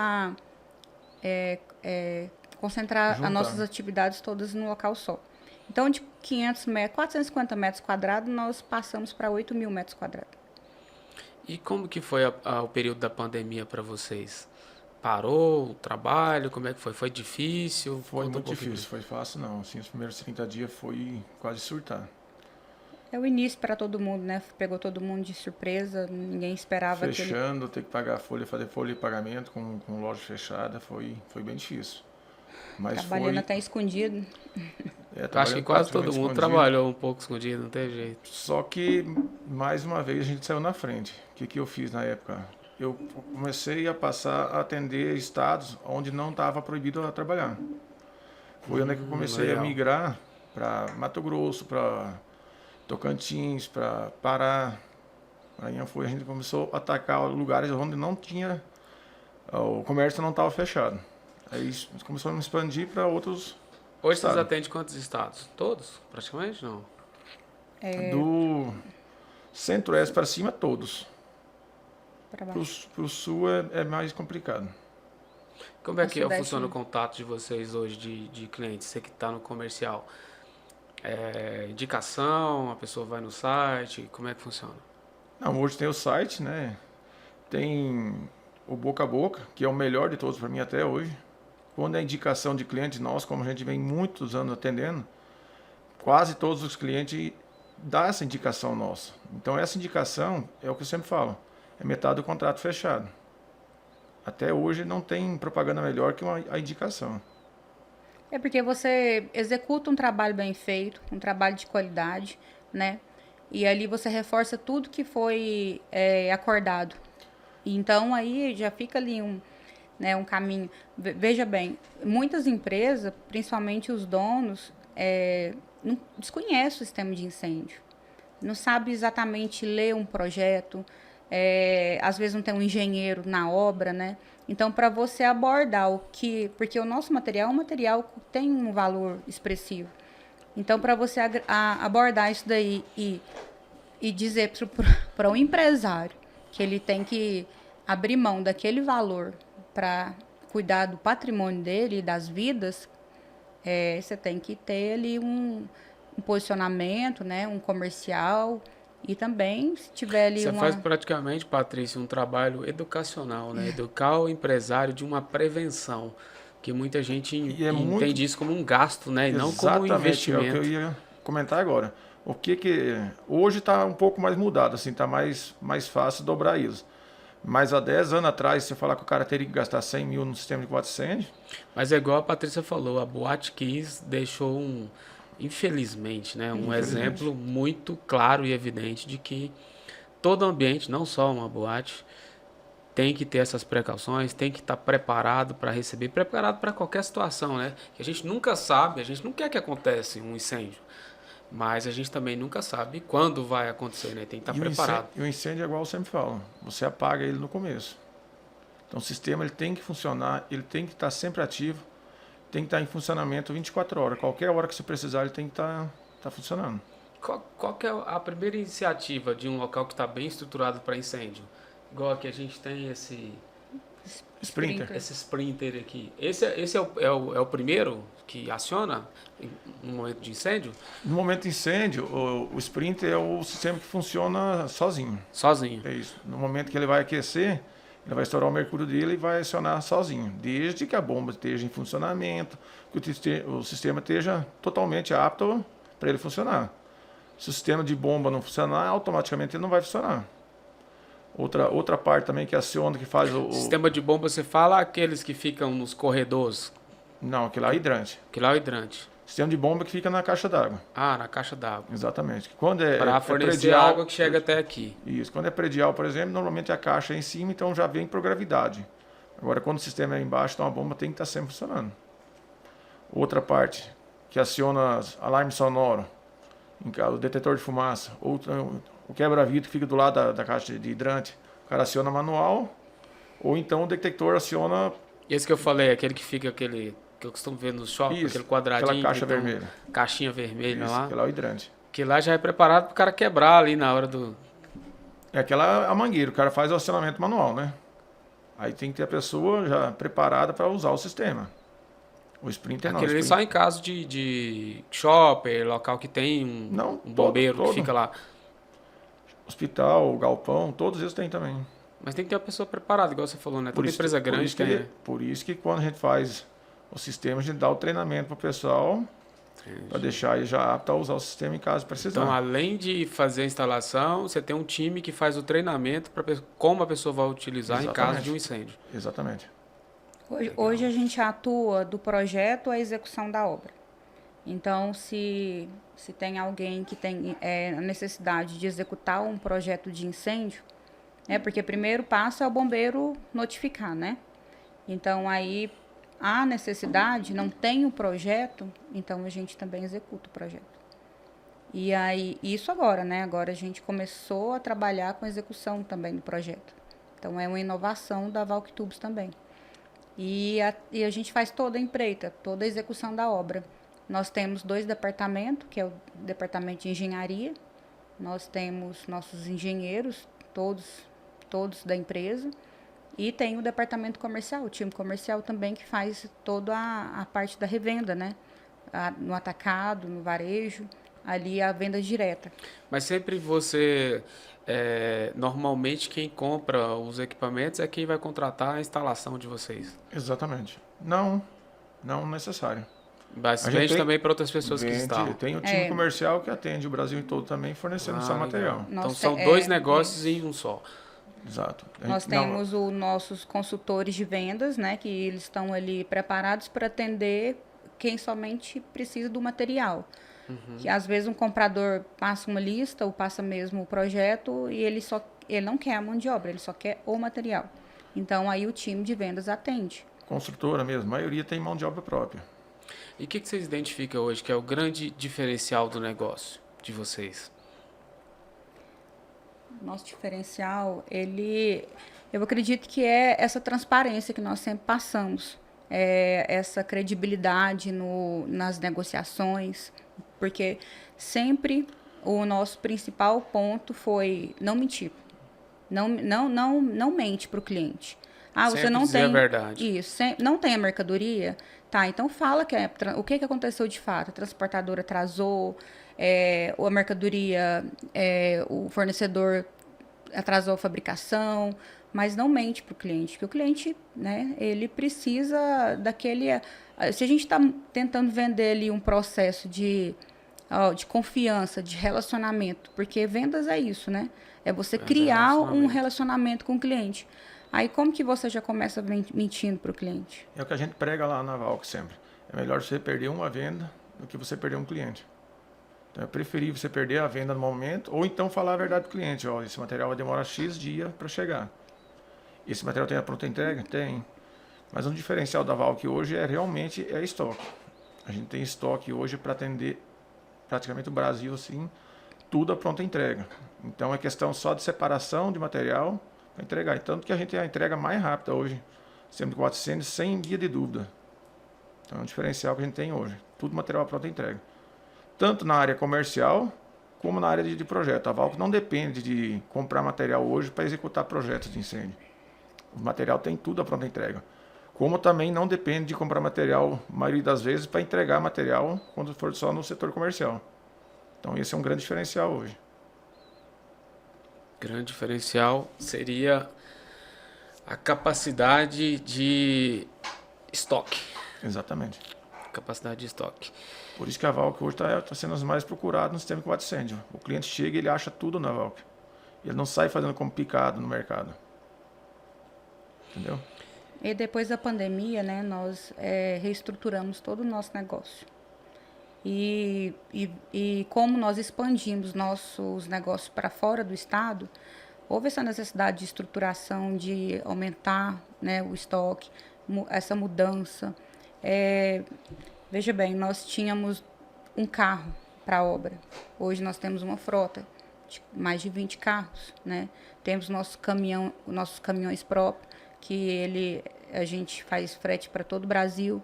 concentrar Juntar. as nossas atividades todas num local só. Então, de 500 metros, 450 metros quadrados, nós passamos para 8.000 metros quadrados. E como que foi o período da pandemia para vocês? Parou o trabalho? Como é que foi? Foi difícil? Foi Conta um muito pouquinho. difícil, foi fácil não. Assim, os primeiros 30 dias foi quase surtar. É o início para todo mundo, né? Pegou todo mundo de surpresa, ninguém esperava aquele... Fechando, ter que pagar folha, fazer folha de pagamento com loja fechada, foi bem difícil. Mas Trabalhando foi, até escondido. Acho que trabalhando quase todo praticamente mundo escondido. trabalhou um pouco escondido, não teve jeito. Só que, mais uma vez, a gente saiu na frente. O que eu fiz na época? Eu comecei a passar a atender estados onde não estava proibido a trabalhar. Foi onde que eu comecei legal. a migrar para Mato Grosso, para Tocantins, para Pará. Aí a gente começou a atacar lugares onde não tinha, o comércio não estava fechado. Aí começou a me expandir para outros Hoje vocês estados. atendem quantos estados? Todos? Praticamente não. Do centro-oeste para cima, todos. Para baixo. Para o sul é mais complicado. Como é No que Sudeste, funciona o né? contato de vocês hoje de clientes? Você que está no comercial. Indicação, a pessoa vai no site, como é que funciona? Não, hoje tem o site, né? Tem o boca a boca, que é o melhor de todos para mim até hoje. Quando é indicação de cliente nosso, como a gente vem muitos anos atendendo, quase todos os clientes dão essa indicação nossa. Então essa indicação é o que eu sempre falo, é metade do contrato fechado. Até hoje não tem propaganda melhor que a indicação. É porque você executa um trabalho bem feito, um trabalho de qualidade, né? E ali você reforça tudo que foi acordado. Então, aí já fica ali um caminho. Veja bem, muitas empresas, principalmente os donos, não desconhecem o sistema de incêndio. Não sabe exatamente ler um projeto, às vezes não tem um engenheiro na obra, né? Então, para você abordar porque o nosso material é um material que tem um valor expressivo. Então, para você abordar isso daí e dizer para o empresário que ele tem que abrir mão daquele valor para cuidar do patrimônio dele e das vidas, você tem que ter ali um posicionamento, né, um comercial. E também, se tiver ali Você faz praticamente, Patrícia, um trabalho educacional, né? Educar o empresário de uma prevenção, que muita gente entende isso como um gasto, né? E não como um investimento. É o que eu ia comentar agora. O que hoje está um pouco mais mudado, assim, está mais fácil dobrar isso. Mas há 10 anos atrás, você falar que o cara teria que gastar 100 mil no sistema de combate a incêndio. Mas é igual a Patrícia falou, a Boate Kiss deixou infelizmente, né, um exemplo muito claro e evidente de que todo ambiente, não só uma boate, tem que ter essas precauções, tem que estar preparado para receber, preparado para qualquer situação, né? Que a gente nunca sabe, a gente não quer que aconteça um incêndio, mas a gente também nunca sabe quando vai acontecer, né? Tem que estar preparado. E o incêndio é igual eu sempre falo, você apaga ele no começo. Então o sistema ele tem que funcionar, ele tem que estar sempre ativo, tem que estar em funcionamento 24 horas. Qualquer hora que você precisar, ele tem que estar funcionando. Qual que é a primeira iniciativa de um local que está bem estruturado para incêndio? Igual aqui a gente tem esse Sprinter aqui. Esse é o primeiro que aciona no momento de incêndio? No momento de incêndio, o Sprinter é o sistema que funciona sozinho. Sozinho. É isso. No momento que ele vai aquecer, ele vai estourar o mercúrio dele e vai acionar sozinho. Desde que a bomba esteja em funcionamento, que o sistema esteja totalmente apto para ele funcionar. Se o sistema de bomba não funcionar, automaticamente ele não vai funcionar. Outra parte também que aciona, que faz o... Sistema de bomba, você fala aqueles que ficam nos corredores? Não, aquele lá é hidrante. Aquele lá é o hidrante. Sistema de bomba que fica na caixa d'água. Ah, na caixa d'água. Exatamente. Quando é, Para é fornecer predial, a água que chega até aqui. Isso. Quando é predial, por exemplo, normalmente a caixa é em cima, então já vem por gravidade. Agora, quando o sistema é embaixo, então a bomba tem que estar sempre funcionando. Outra parte, que aciona alarme sonoro, o detetor de fumaça, ou o quebra-vidro que fica do lado da caixa de hidrante, o cara aciona manual, ou então o detector aciona... Esse que eu falei, aquele que fica aquele que eu costumo ver no shopping, Isso, aquele quadradinho. aquela caixa então, vermelha. Caixinha vermelha Isso, lá. aquele é o hidrante. Que lá já é preparado para o cara quebrar ali na hora do... É aquela a mangueira, o cara faz o acionamento manual, né? Aí tem que ter a pessoa já preparada para usar o sistema. O Sprinter não. Aquele ali só em caso de shopper, local que tem um bombeiro todo. que fica lá. Hospital, galpão, todos eles têm também. Mas tem que ter uma pessoa preparada, igual você falou, né? Toda empresa grande tem. Por isso que quando a gente faz o sistema, a gente dá o treinamento para o pessoal, para deixar ele já apto a usar o sistema em caso precisar. Então, além de fazer a instalação, você tem um time que faz o treinamento para como a pessoa vai utilizar em caso de um incêndio. Exatamente. Hoje a gente atua do projeto à execução da obra. Então, se tem alguém que tem a necessidade de executar um projeto de incêndio, porque primeiro passo é o bombeiro notificar, né? Então, aí há necessidade, não tem o projeto, então a gente também executa o projeto. E aí, isso agora, né? Agora a gente começou a trabalhar com a execução também do projeto. Então, é uma inovação da Valktubes também. E a gente faz toda a empreita, toda a execução da obra. Nós temos 2 departamentos, que é o departamento de engenharia. Nós temos nossos engenheiros, todos da empresa. E tem o departamento comercial, o time comercial também, que faz toda a parte da revenda, né? No atacado, no varejo, ali a venda direta. Mas sempre você... normalmente quem compra os equipamentos é quem vai contratar a instalação de vocês. Exatamente. Não necessário. Mas vende também para outras pessoas que instalam. Tem o time comercial que atende o Brasil todo também, fornecendo só material. Então são 2 negócios em um só. Exato. Nós temos os nossos consultores de vendas, né, que eles estão ali preparados para atender quem somente precisa do material. Que às vezes um comprador passa uma lista ou passa mesmo o projeto e ele não quer a mão de obra, ele só quer o material. Então aí o time de vendas atende. Construtora mesmo, a maioria tem mão de obra própria. E o que vocês identificam hoje que é o grande diferencial do negócio de vocês? Nosso diferencial, eu acredito que é essa transparência que nós sempre passamos, essa credibilidade nas negociações, porque sempre o nosso principal ponto foi não mentir, não mente para o cliente. Você sempre não dizer tem a verdade. Isso, não tem a mercadoria, tá? Então fala o que aconteceu de fato. A transportadora atrasou, a mercadoria, o fornecedor atrasou a fabricação, mas não mente para o cliente, porque o cliente, né, ele precisa daquele... Se a gente está tentando vender ali um processo de confiança, de relacionamento, porque vendas é isso, né? É você criar um relacionamento com o cliente. Aí como que você já começa mentindo para o cliente? É o que a gente prega lá na Valk sempre. É melhor você perder uma venda do que você perder um cliente. Então é preferível você perder a venda no momento, ou então falar a verdade para o cliente. Esse material vai demorar X dia para chegar. Esse material tem a pronta entrega? Tem. Mas um diferencial da Valk hoje realmente estoque. A gente tem estoque hoje para atender praticamente o Brasil, assim, tudo a pronta entrega. Então é questão só de separação de material para entregar. E tanto que a gente tem a entrega mais rápida hoje, sempre 400, sem dia de dúvida. Então é um diferencial que a gente tem hoje. Tudo material a pronta entrega. Tanto na área comercial, como na área de projeto. A Valk não depende de comprar material hoje para executar projetos de incêndio. O material tem tudo a pronta entrega. Como também não depende de comprar material, a maioria das vezes, para entregar material quando for só no setor comercial. Então esse é um grande diferencial hoje. Grande diferencial seria a capacidade de estoque. Exatamente. Capacidade de estoque. Por isso que a Valk hoje está sendo as mais procuradas no sistema de combate a incêndio. O cliente chega e ele acha tudo na Valk. Ele não sai fazendo como picado no mercado. Entendeu? E depois da pandemia, né, nós reestruturamos todo o nosso negócio. E como nós expandimos nossos negócios para fora do estado, houve essa necessidade de estruturação, de aumentar, né, o estoque, essa mudança. Veja bem, nós tínhamos um carro para a obra. Hoje nós temos uma frota de mais de 20 carros, né? Temos nossos caminhões próprios, que a gente faz frete para todo o Brasil.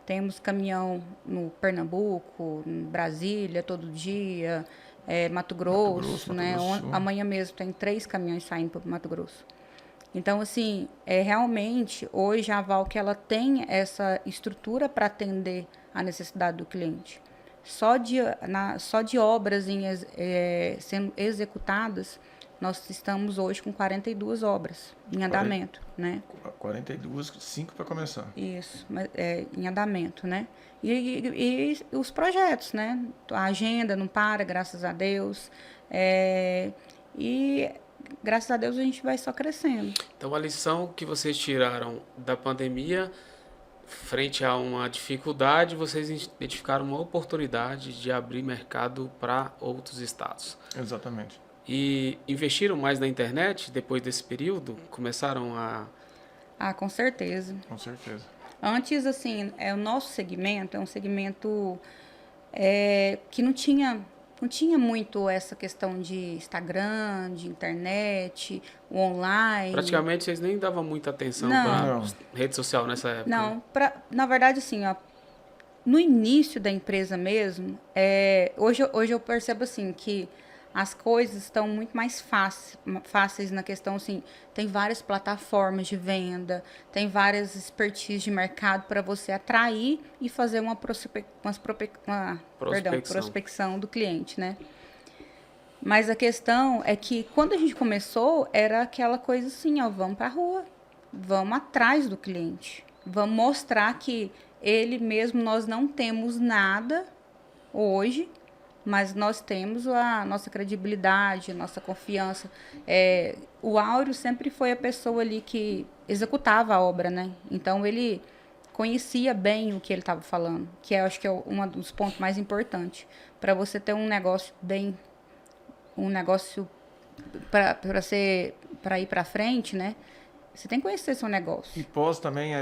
Temos caminhão no Pernambuco, em Brasília, todo dia, Mato Grosso, né? Amanhã mesmo tem 3 caminhões saindo para o Mato Grosso. Então, assim, realmente, hoje a Valk ela tem essa estrutura para atender a necessidade do cliente. Só de obras sendo executadas, nós estamos hoje com 42 obras em andamento, né? 42, 5 para começar. Isso, em andamento, né? E os projetos, né? A agenda não para, graças a Deus. E graças a Deus a gente vai só crescendo. Então a lição que vocês tiraram da pandemia, frente a uma dificuldade, vocês identificaram uma oportunidade de abrir mercado para outros estados. Exatamente. E investiram mais na internet depois desse período? Começaram a... Com certeza. Com certeza. Antes, assim, o nosso segmento é um segmento que não tinha muito essa questão de Instagram, de internet, o online. Praticamente vocês nem davam muita atenção para rede social nessa época. Não, na verdade, assim, ó, no início da empresa mesmo, hoje eu percebo assim que as coisas estão muito mais fáceis na questão, assim, tem várias plataformas de venda, tem várias expertise de mercado para você atrair e fazer uma prospecção do cliente, né? Mas a questão é que quando a gente começou, era aquela coisa assim, ó, vamos para a rua, vamos atrás do cliente, vamos mostrar que ele mesmo, nós não temos nada hoje, mas nós temos a nossa credibilidade, a nossa confiança. O Áureo sempre foi a pessoa ali que executava a obra, né? Então, ele conhecia bem o que ele estava falando, que eu acho que é um dos pontos mais importantes. Para você ter um negócio para ir para frente, né? Você tem que conhecer seu negócio. E pós também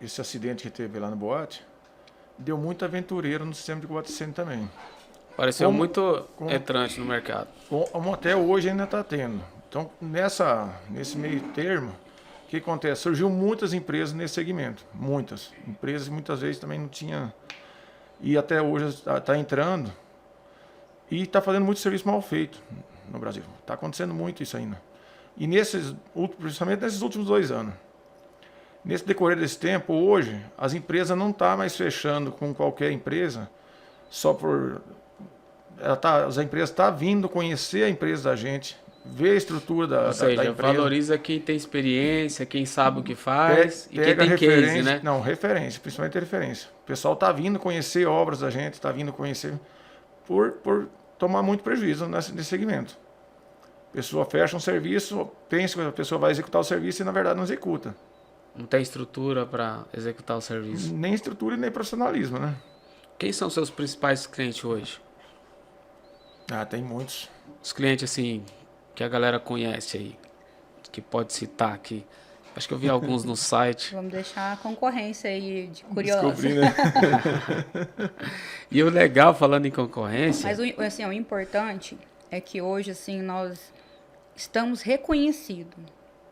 esse acidente que teve lá no boate, deu muito aventureiro no sistema de boate também. Pareceu muito entrante no mercado. Como até hoje ainda está tendo. Então, nesse meio termo, o que acontece? Surgiu muitas empresas nesse segmento. Muitas. Empresas que muitas vezes também não tinha. E até hoje está entrando. E está fazendo muito serviço mal feito no Brasil. Está acontecendo muito isso ainda. E principalmente nesses últimos 2 anos. Nesse decorrer desse tempo, hoje, as empresas não estão mais fechando com qualquer empresa só por... As empresas estão vindo conhecer a empresa da gente, ver a estrutura da empresa. Valoriza quem tem experiência, quem sabe o que faz e quem tem case, né? Não, referência, principalmente referência. O pessoal está vindo conhecer obras da gente, está vindo conhecer por tomar muito prejuízo nesse segmento. A pessoa fecha um serviço, pensa que a pessoa vai executar o serviço e na verdade não executa. Não tem estrutura para executar o serviço. Nem estrutura e nem profissionalismo, né? Quem são seus principais clientes hoje? Tem muitos. Os clientes, assim, que a galera conhece aí, que pode citar aqui. Acho que eu vi alguns no site. Vamos deixar a concorrência aí de curioso. Descobrir, né? E o legal, falando em concorrência... Mas, assim, o importante é que hoje, assim, nós estamos reconhecidos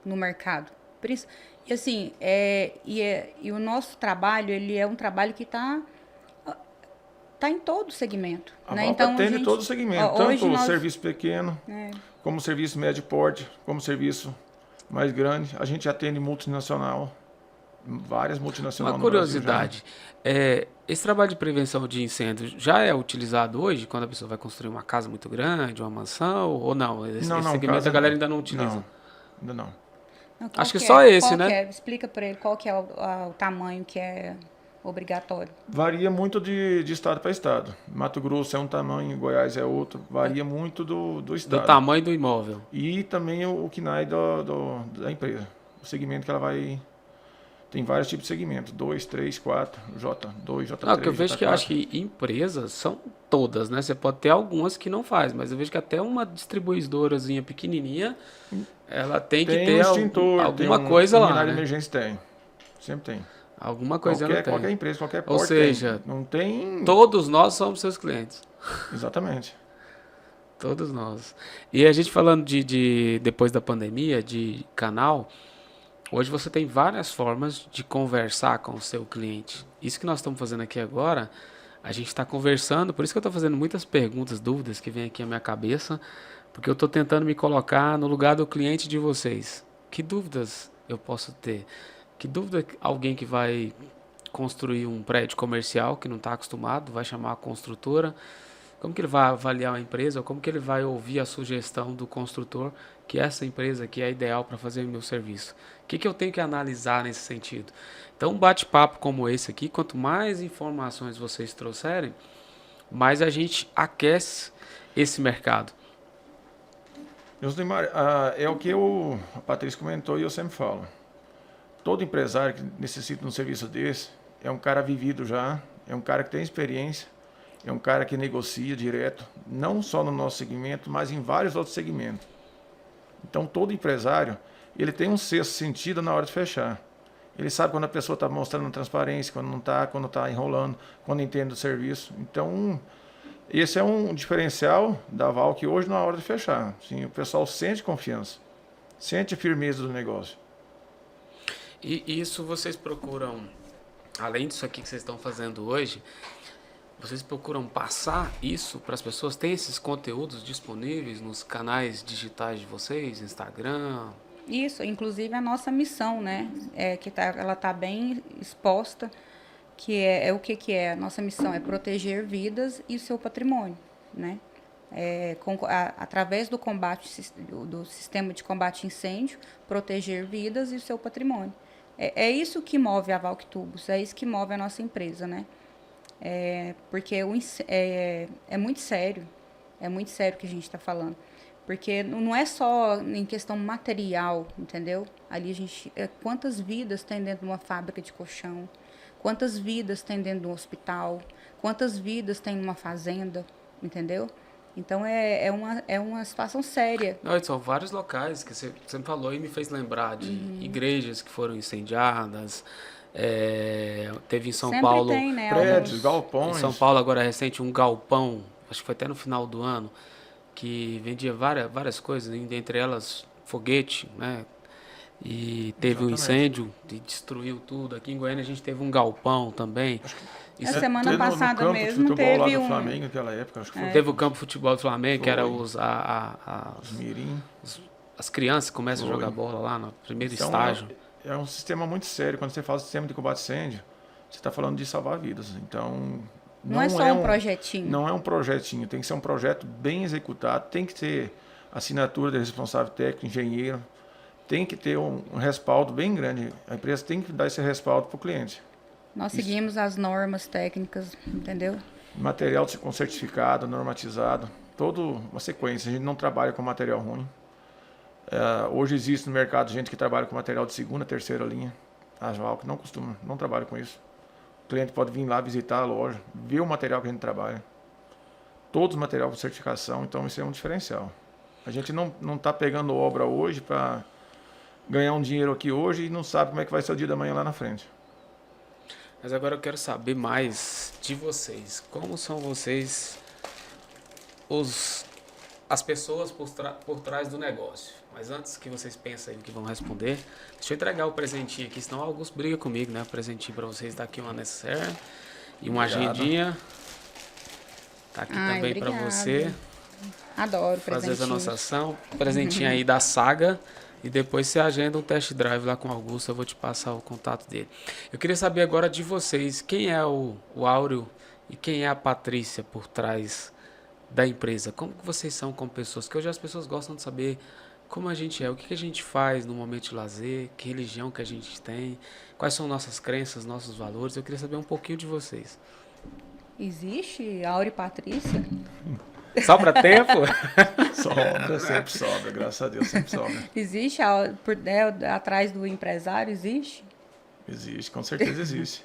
no mercado. E, assim, e o nosso trabalho, ele é um trabalho que está em todo o segmento. Né? Então, atende todo o segmento, tanto o serviço pequeno, como serviço médio porte, como serviço mais grande. A gente atende multinacional, várias multinacionais. Uma curiosidade, esse trabalho de prevenção de incêndio já é utilizado hoje quando a pessoa vai construir uma casa muito grande, uma mansão, ou não? Esse segmento a galera ainda não utiliza? Não, ainda não. Acho que só esse, né? Explica para ele qual que é o tamanho que é obrigatório. Varia muito de estado para estado. Mato Grosso é um tamanho, Goiás é outro. Varia muito do estado. Do tamanho do imóvel. E também o KNAI da empresa. O segmento que ela vai Tem vários tipos de segmentos, 2, 3, 4, J2, J3, Não, que eu vejo J4. que eu acho que empresas são todas, né? Você pode ter algumas que não faz, mas eu vejo que até uma distribuidorazinha pequenininha, ela tem que ter extintor, alguma tem coisa lá, luminária de né? emergência tem. Sempre tem. Alguma coisa ela tem. Qualquer empresa, qualquer Ou porta seja, tem. Não tem... todos nós somos seus clientes. Exatamente. Todos nós. E a gente falando depois da pandemia, de canal, hoje você tem várias formas de conversar com o seu cliente. Isso que nós estamos fazendo aqui agora, a gente está conversando, por isso que eu estou fazendo muitas perguntas, dúvidas que vêm aqui à minha cabeça, porque eu estou tentando me colocar no lugar do cliente de vocês. Que dúvidas eu posso ter? Que dúvida alguém que vai construir um prédio comercial, que não está acostumado, vai chamar a construtora, como que ele vai avaliar a empresa, ou como que ele vai ouvir a sugestão do construtor que essa empresa aqui é ideal para fazer o meu serviço? O que eu tenho que analisar nesse sentido? Então, um bate-papo como esse aqui, quanto mais informações vocês trouxerem, mais a gente aquece esse mercado. Josimar, é o que a Patrícia comentou e eu sempre falo. Todo empresário que necessita de um serviço desse é um cara vivido já, é um cara que tem experiência, é um cara que negocia direto, não só no nosso segmento, mas em vários outros segmentos. Então, todo empresário, ele tem um sexto sentido na hora de fechar. Ele sabe quando a pessoa está mostrando transparência, quando não está, quando está enrolando, quando entende o serviço. Então, esse é um diferencial da Valk hoje na hora de fechar. Sim, o pessoal sente confiança, sente firmeza do negócio. E isso vocês procuram, além disso aqui que vocês estão fazendo hoje, vocês procuram passar isso para as pessoas? Tem esses conteúdos disponíveis nos canais digitais de vocês, Instagram? Isso, inclusive a nossa missão, né? Ela está bem exposta, que o que é? A nossa missão é proteger vidas e o seu patrimônio, né? Através do combate, do sistema de combate a incêndio, proteger vidas e o seu patrimônio. É isso que move a Valk Tubos, é isso que move a nossa empresa, né? Porque é muito sério o que a gente está falando. Porque não é só em questão material, entendeu? Ali quantas vidas tem dentro de uma fábrica de colchão, quantas vidas tem dentro de um hospital, quantas vidas tem numa fazenda, entendeu? Então é uma situação séria. Não, são vários locais que você me falou e me fez lembrar de igrejas que foram incendiadas. Teve em São Sempre Paulo tem, né? Prédios, galpões. Em São Paulo agora recente um galpão, acho que foi até no final do ano, que vendia várias coisas, entre elas foguete, né? E teve um incêndio e destruiu tudo. Aqui em Goiânia a gente teve um galpão também. A semana passada mesmo teve um Flamengo naquela época, acho que foi. Teve o campo de futebol do Flamengo, que era os mirim. As crianças que começam a jogar bola lá no primeiro estágio. É um sistema muito sério. Quando você fala sistema de combate a incêndio, você está falando de salvar vidas. Então, não é só um projetinho. Não é um projetinho. Tem que ser um projeto bem executado. Tem que ter assinatura do responsável técnico, engenheiro. Tem que ter um respaldo bem grande. A empresa tem que dar esse respaldo para o cliente. Nós seguimos as normas técnicas, entendeu? Material com certificado, normatizado. Toda uma sequência. A gente não trabalha com material ruim. Hoje existe no mercado gente que trabalha com material de segunda, terceira linha. A Valk não trabalha com isso. O cliente pode vir lá visitar a loja, ver o material que a gente trabalha. Todos os materiais com certificação, então isso é um diferencial. A gente não está pegando obra hoje para ganhar um dinheiro aqui hoje e não sabe como é que vai ser o dia da manhã lá na frente. Mas agora eu quero saber mais de vocês. Como são vocês as pessoas por trás do negócio? Mas antes que vocês pensem aí que vão responder, deixa eu entregar o presentinho aqui, senão o Augusto briga comigo, né? O presentinho para vocês daqui uma necessaire e uma agendinha. Tá aqui também para você. Adoro fazer essa nossa ação. Presentinho aí da Saga. E depois você agenda um test drive lá com o Augusto, eu vou te passar o contato dele. Eu queria saber agora de vocês, quem é o Áureo e quem é a Patrícia por trás da empresa? Como que vocês são como pessoas? Porque hoje as pessoas gostam de saber como a gente é, o que a gente faz no momento de lazer, que religião que a gente tem, quais são nossas crenças, nossos valores. Eu queria saber um pouquinho de vocês. Existe Áureo e Patrícia? Sobra tempo? Sobra, sempre sobra, graças a Deus, sempre sobra. Existe atrás do empresário, existe? Existe, com certeza existe.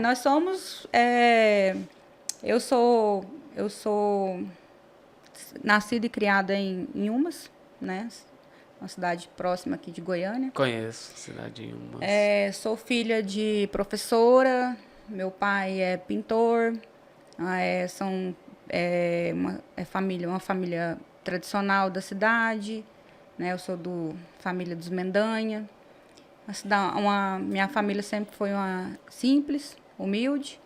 Nós somos. Eu sou nascida e criada em Umas, né? Uma cidade próxima aqui de Goiânia. Conheço, cidade de Umas. Sou filha de professora, meu pai é pintor, uma família tradicional da cidade, né? Eu sou família dos Mendanha. Minha família sempre foi uma simples, humilde,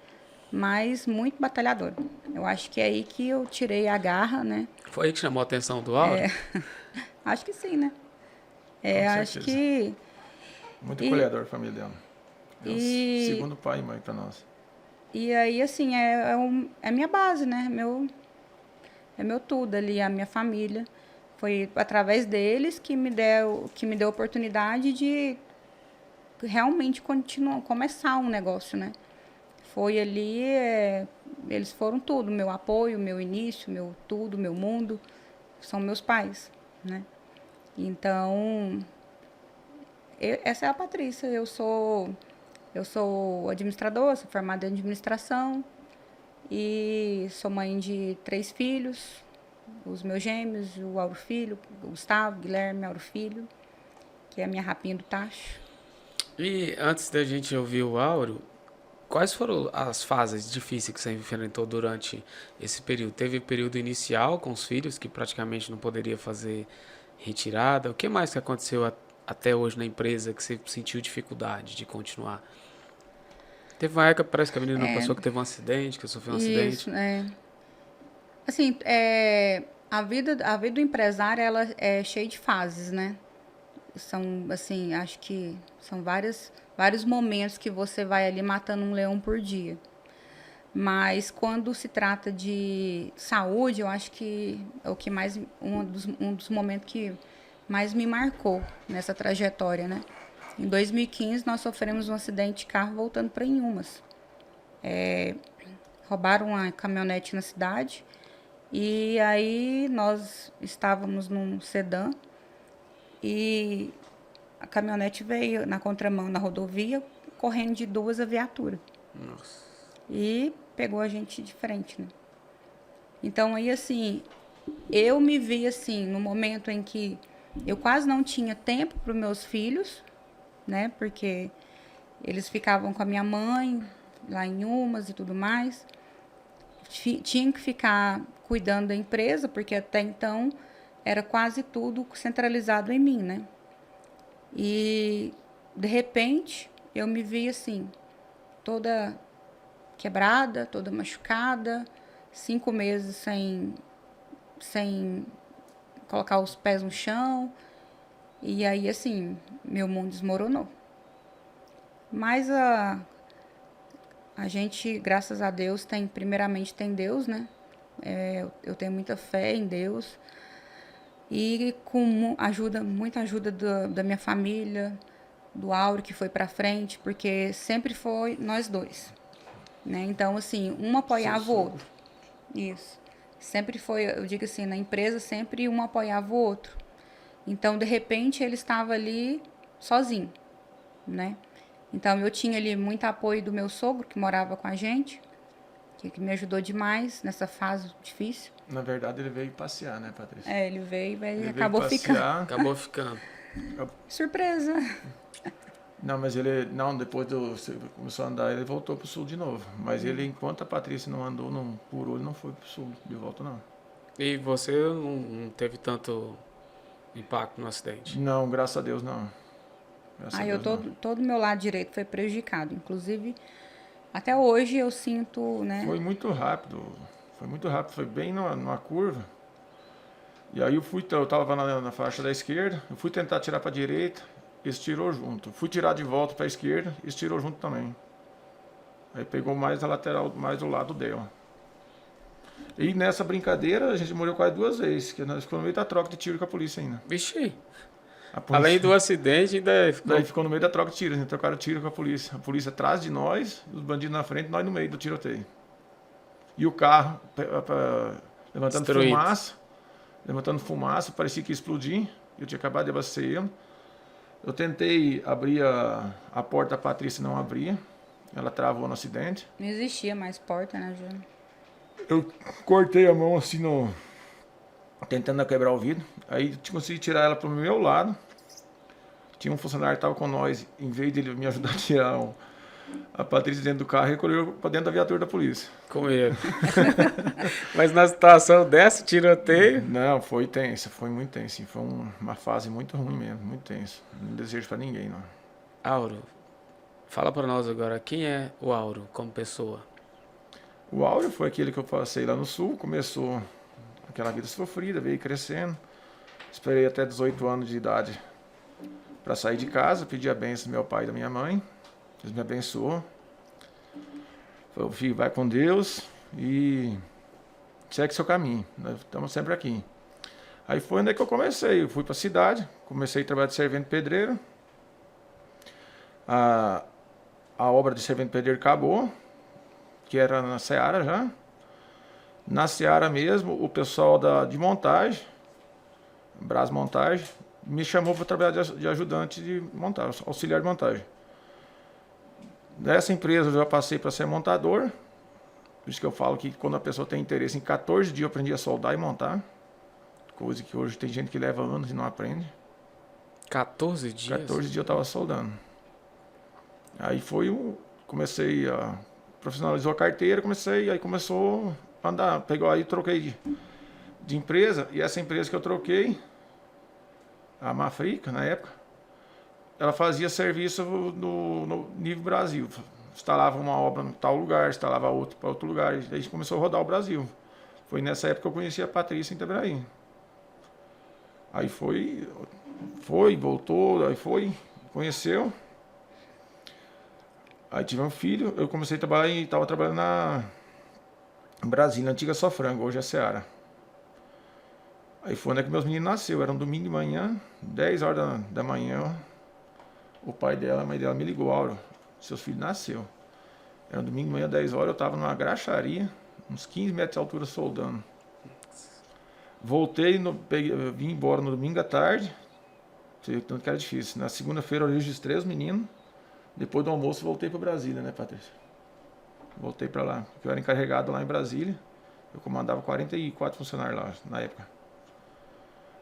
mas muito batalhadora. Eu acho que é aí que eu tirei a garra, né? Foi aí que chamou a atenção do Áureo? Acho que sim, né? Com Acho certeza. que... Muito acolhedor a família dela. É o segundo pai e mãe para nós. E aí, assim, é minha base, né? É meu tudo ali, a minha família. Foi através deles que me deu a oportunidade de realmente começar um negócio, né? Foi ali, eles foram tudo, meu apoio, meu início, meu tudo, meu mundo, são meus pais, né? Então, essa é a Patrícia, eu sou administradora, sou formada em administração e sou mãe de 3 filhos, os meus gêmeos, o Auro Filho, o Gustavo, Guilherme, Auro Filho, que é a minha rapinha do tacho. E antes da gente ouvir o Áureo, quais foram as fases difíceis que você enfrentou durante esse período? Teve o período inicial com os filhos, que praticamente não poderia fazer retirada. O que mais que aconteceu até hoje na empresa que você sentiu dificuldade de continuar? Teve uma época, parece que a menina passou que teve um acidente, que sofreu um acidente. Isso, assim, a vida do empresário, ela é cheia de fases, né? São, assim, acho que são vários momentos que você vai ali matando um leão por dia. Mas quando se trata de saúde, eu acho que é o que mais um dos momentos que mais me marcou nessa trajetória, né? Em 2015, nós sofremos um acidente de carro voltando para Inhumas. Roubaram uma caminhonete na cidade e aí nós estávamos num sedã e a caminhonete veio na contramão na rodovia, correndo de 2 viaturas. Nossa. E pegou a gente de frente, né? Então, aí, assim, eu me vi, assim, no momento em que eu quase não tinha tempo para os meus filhos, né? Porque eles ficavam com a minha mãe, lá em Umas e tudo mais. Tinha que ficar cuidando da empresa, porque até então era quase tudo centralizado em mim, né? E, de repente, eu me vi, assim, toda quebrada, toda machucada, 5 meses sem colocar os pés no chão. E aí, assim, meu mundo desmoronou. Mas a gente, graças a Deus, primeiramente tem Deus, né? Eu tenho muita fé em Deus. E com muita ajuda da minha família, do Áureo, que foi para frente, porque sempre foi nós dois, né? Então, assim, um apoiava o outro. Isso. Sempre foi, eu digo assim, na empresa, sempre um apoiava o outro. Então, de repente, ele estava ali sozinho, né? Então, eu tinha ali muito apoio do meu sogro, que morava com a gente, que me ajudou demais nessa fase difícil. Na verdade, ele veio passear, né, Patrícia? Ele veio e acabou ficando. Acabou ficando. Surpresa. Não, mas depois começou a andar, ele voltou pro sul de novo. Mas ele, enquanto a Patrícia não andou, não curou, ele não foi pro sul de volta, não. E você não teve tanto impacto no acidente? Não, graças a Deus, não. Todo o meu lado direito foi prejudicado. Inclusive, até hoje eu sinto, né? Foi muito rápido, foi bem numa curva. E aí eu tava na faixa da esquerda, eu fui tentar tirar pra direita, esse tirou junto. Fui tirar de volta pra esquerda, esse tirou junto também. Aí pegou mais a lateral, mais do lado dela. E nessa brincadeira a gente morreu quase 2 vezes, que nós ficamos no meio da troca de tiro com a polícia ainda. Vixe. Polícia, além do acidente, ainda ficou... Daí ficou no meio da troca de tiros, a gente trocaram tiro com a polícia. A polícia atrás de nós, os bandidos na frente, nós no meio do tiroteio. E o carro levantando Destruído. fumaça, parecia que ia explodir. Eu tinha acabado de abastecer ele. Eu tentei abrir a porta da Patrícia, não abria. Ela travou no acidente. Não existia mais porta, né, Júnior? Eu cortei a mão assim, tentando quebrar o vidro. Aí consegui tirar ela pro meu lado. Tinha um funcionário que estava com nós. Em vez de ele me ajudar a tirar a Patrícia dentro do carro, ele recolheu para dentro da viatura da polícia. Com medo. Mas na situação dessa, tiroteio... Não, foi tenso, foi muito tenso. Foi uma fase muito ruim mesmo, muito tenso. Não desejo para ninguém, não. Auro, fala para nós agora, quem é o Auro como pessoa? O Áureo foi aquele que eu passei lá no Sul, começou aquela vida sofrida, veio crescendo. Esperei até 18 anos de idade para sair de casa, pedi a bênção do meu pai e da minha mãe. Deus me abençoou. Falei, filho, vai com Deus e segue seu caminho. Nós estamos sempre aqui. Aí foi onde é que eu comecei. Eu fui para a cidade, comecei a trabalhar de servente pedreiro. A obra de servente pedreiro acabou, que era na Seara já. Na Seara mesmo, o pessoal de montagem, Brás Montagem, me chamou para trabalhar de ajudante de montagem, auxiliar de montagem. Dessa empresa eu já passei para ser montador. Por isso que eu falo que quando a pessoa tem interesse, em 14 dias eu aprendi a soldar e montar. Coisa que hoje tem gente que leva anos e não aprende. 14 dias? 14 dias eu estava soldando. Aí comecei a... Profissionalizou a carteira, aí começou a andar. Aí troquei de empresa, e essa empresa que eu troquei, a Mafrica, na época, ela fazia serviço no nível Brasil. Instalava uma obra em tal lugar, instalava outra para outro lugar, e aí começou a rodar o Brasil. Foi nessa época que eu conheci a Patrícia em Itabraí. Aí voltou, conheceu. Aí tive um filho, eu comecei a trabalhar e estava trabalhando em Brasília, na antiga Sofrango, hoje é Seara. Aí foi onde é que meus meninos nasceram, era um domingo de manhã, 10 horas da manhã, o pai dela, a mãe dela me ligou, Auro, seus filhos nasceu. Era um domingo de manhã, 10 horas, eu estava numa graxaria, uns 15 metros de altura soldando. Voltei, vim embora no domingo à tarde, sei o tanto que era difícil. Na segunda-feira eu registrei os meninos. Depois do almoço voltei para Brasília, né, Patrícia? Voltei para lá, porque eu era encarregado lá em Brasília. Eu comandava 44 funcionários lá na época.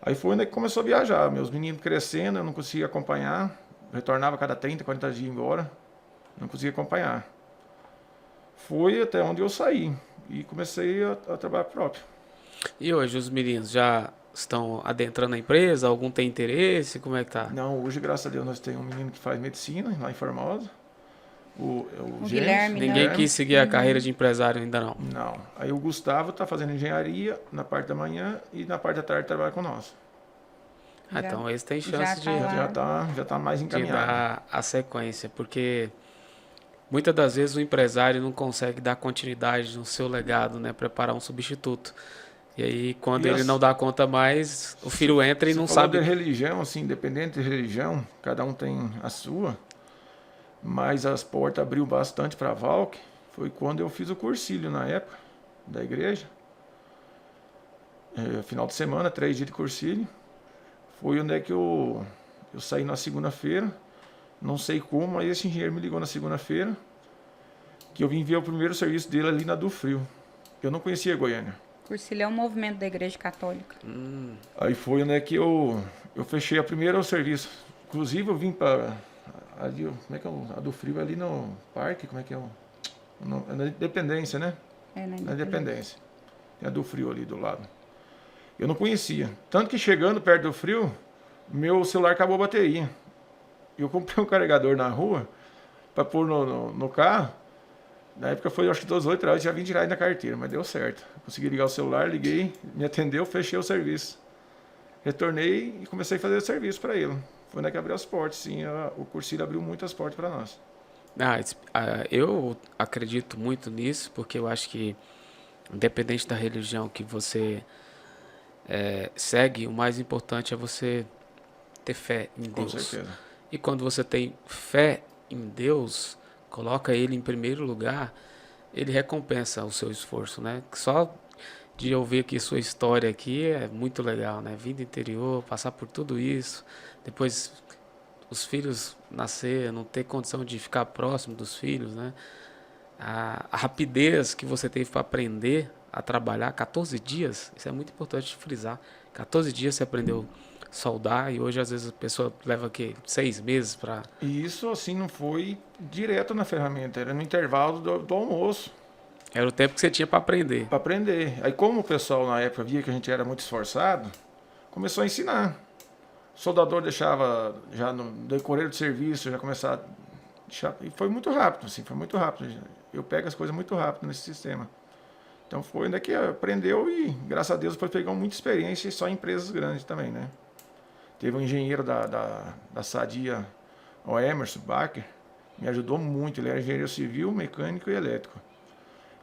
Aí foi onde começou a viajar. Meus meninos crescendo, eu não conseguia acompanhar. Retornava a cada 30, 40 dias embora. Não conseguia acompanhar. Foi até onde eu saí e comecei a trabalhar próprio. E hoje os meninos já estão adentrando a empresa? Algum tem interesse? Como é que tá? Não, hoje, graças a Deus, nós temos um menino que faz medicina lá em Formosa. O Guilherme, Ninguém quis seguir a carreira de empresário ainda não? Não. Aí o Gustavo está fazendo engenharia na parte da manhã e na parte da tarde trabalha com nós. Então eles têm chance Já tá mais de encaminhado. dar a sequência, porque muitas das vezes o empresário não consegue dar continuidade no seu legado, né? Preparar um substituto. E aí, quando ele não dá conta mais, o filho entra e não sabe. De religião, assim, independente de religião, cada um tem a sua, mas as portas abriu bastante para a Valk. Foi quando eu fiz o cursilho na época da igreja. Final de semana, 3 dias de cursilho. Foi onde é que eu saí na segunda-feira. Não sei como, mas esse engenheiro me ligou na segunda-feira, que eu vim ver o primeiro serviço dele ali na do Frio. Eu não conhecia Goiânia. Cursilho é um movimento da Igreja Católica. Aí foi onde é que eu fechei a primeira serviço. Inclusive eu vim para ali, como é que é a do Frio ali no parque, como é que é na Independência, né? Na Independência. Tem a do Frio ali do lado. Eu não conhecia. Tanto que chegando perto do Frio, meu celular acabou a bateria. Eu comprei um carregador na rua para pôr no carro. Na época foi, acho que 18 horas, já vim tirar aí na carteira, mas deu certo. Consegui ligar o celular, liguei, me atendeu, fechei o serviço. Retornei e comecei a fazer o serviço para ele. Foi onde que abriu as portas, sim. O cursilho abriu muitas portas para nós. Eu acredito muito nisso, porque eu acho que, independente da religião que você segue, o mais importante é você ter fé em Deus. Com certeza. E quando você tem fé em Deus, coloca Ele em primeiro lugar, Ele recompensa o seu esforço, né? Só de eu ver que sua história aqui é muito legal, né? Vida interior, passar por tudo isso, depois os filhos nascer, não ter condição de ficar próximo dos filhos, né? A rapidez que você teve para aprender a trabalhar, 14 dias, isso é muito importante frisar. 14 dias você aprendeu a soldar e hoje às vezes a pessoa leva aqui 6 meses para... E isso, assim, não foi direto na ferramenta, era no intervalo do almoço. Era o tempo que você tinha para aprender. Para aprender. Aí, como o pessoal na época via que a gente era muito esforçado, começou a ensinar. O soldador deixava, já no decorrer do serviço, já começava a deixar, e foi muito rápido, assim, foi muito rápido. Eu pego as coisas muito rápido nesse sistema. Então foi onde que aprendeu e, graças a Deus, depois pegou muita experiência só em empresas grandes também, né? Teve um engenheiro da Sadia, o Emerson Bacher, me ajudou muito. Ele era engenheiro civil, mecânico e elétrico.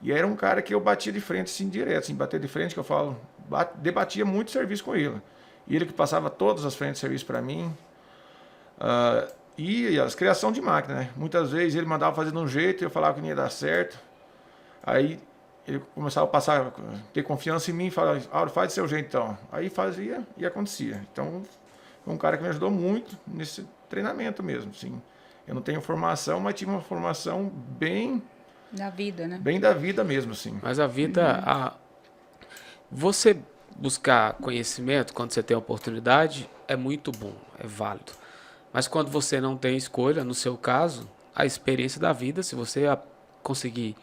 E era um cara que eu batia de frente, assim, direto. Assim, bater de frente, que eu falo, debatia muito serviço com ele. E ele que passava todas as frentes de serviço para mim. E as criação de máquina, né? Muitas vezes ele mandava fazer de um jeito e eu falava que não ia dar certo. Aí ele começava a passar, ter confiança em mim e falava, Auro, faz do seu jeito então. Aí fazia e acontecia. Então, foi um cara que me ajudou muito nesse treinamento mesmo, assim. Eu não tenho formação, mas tive uma formação bem... Da vida, né? Bem da vida mesmo, assim. Mas a vida... Você buscar conhecimento quando você tem a oportunidade é muito bom, é válido. Mas quando você não tem escolha, no seu caso, a experiência da vida, se você conseguir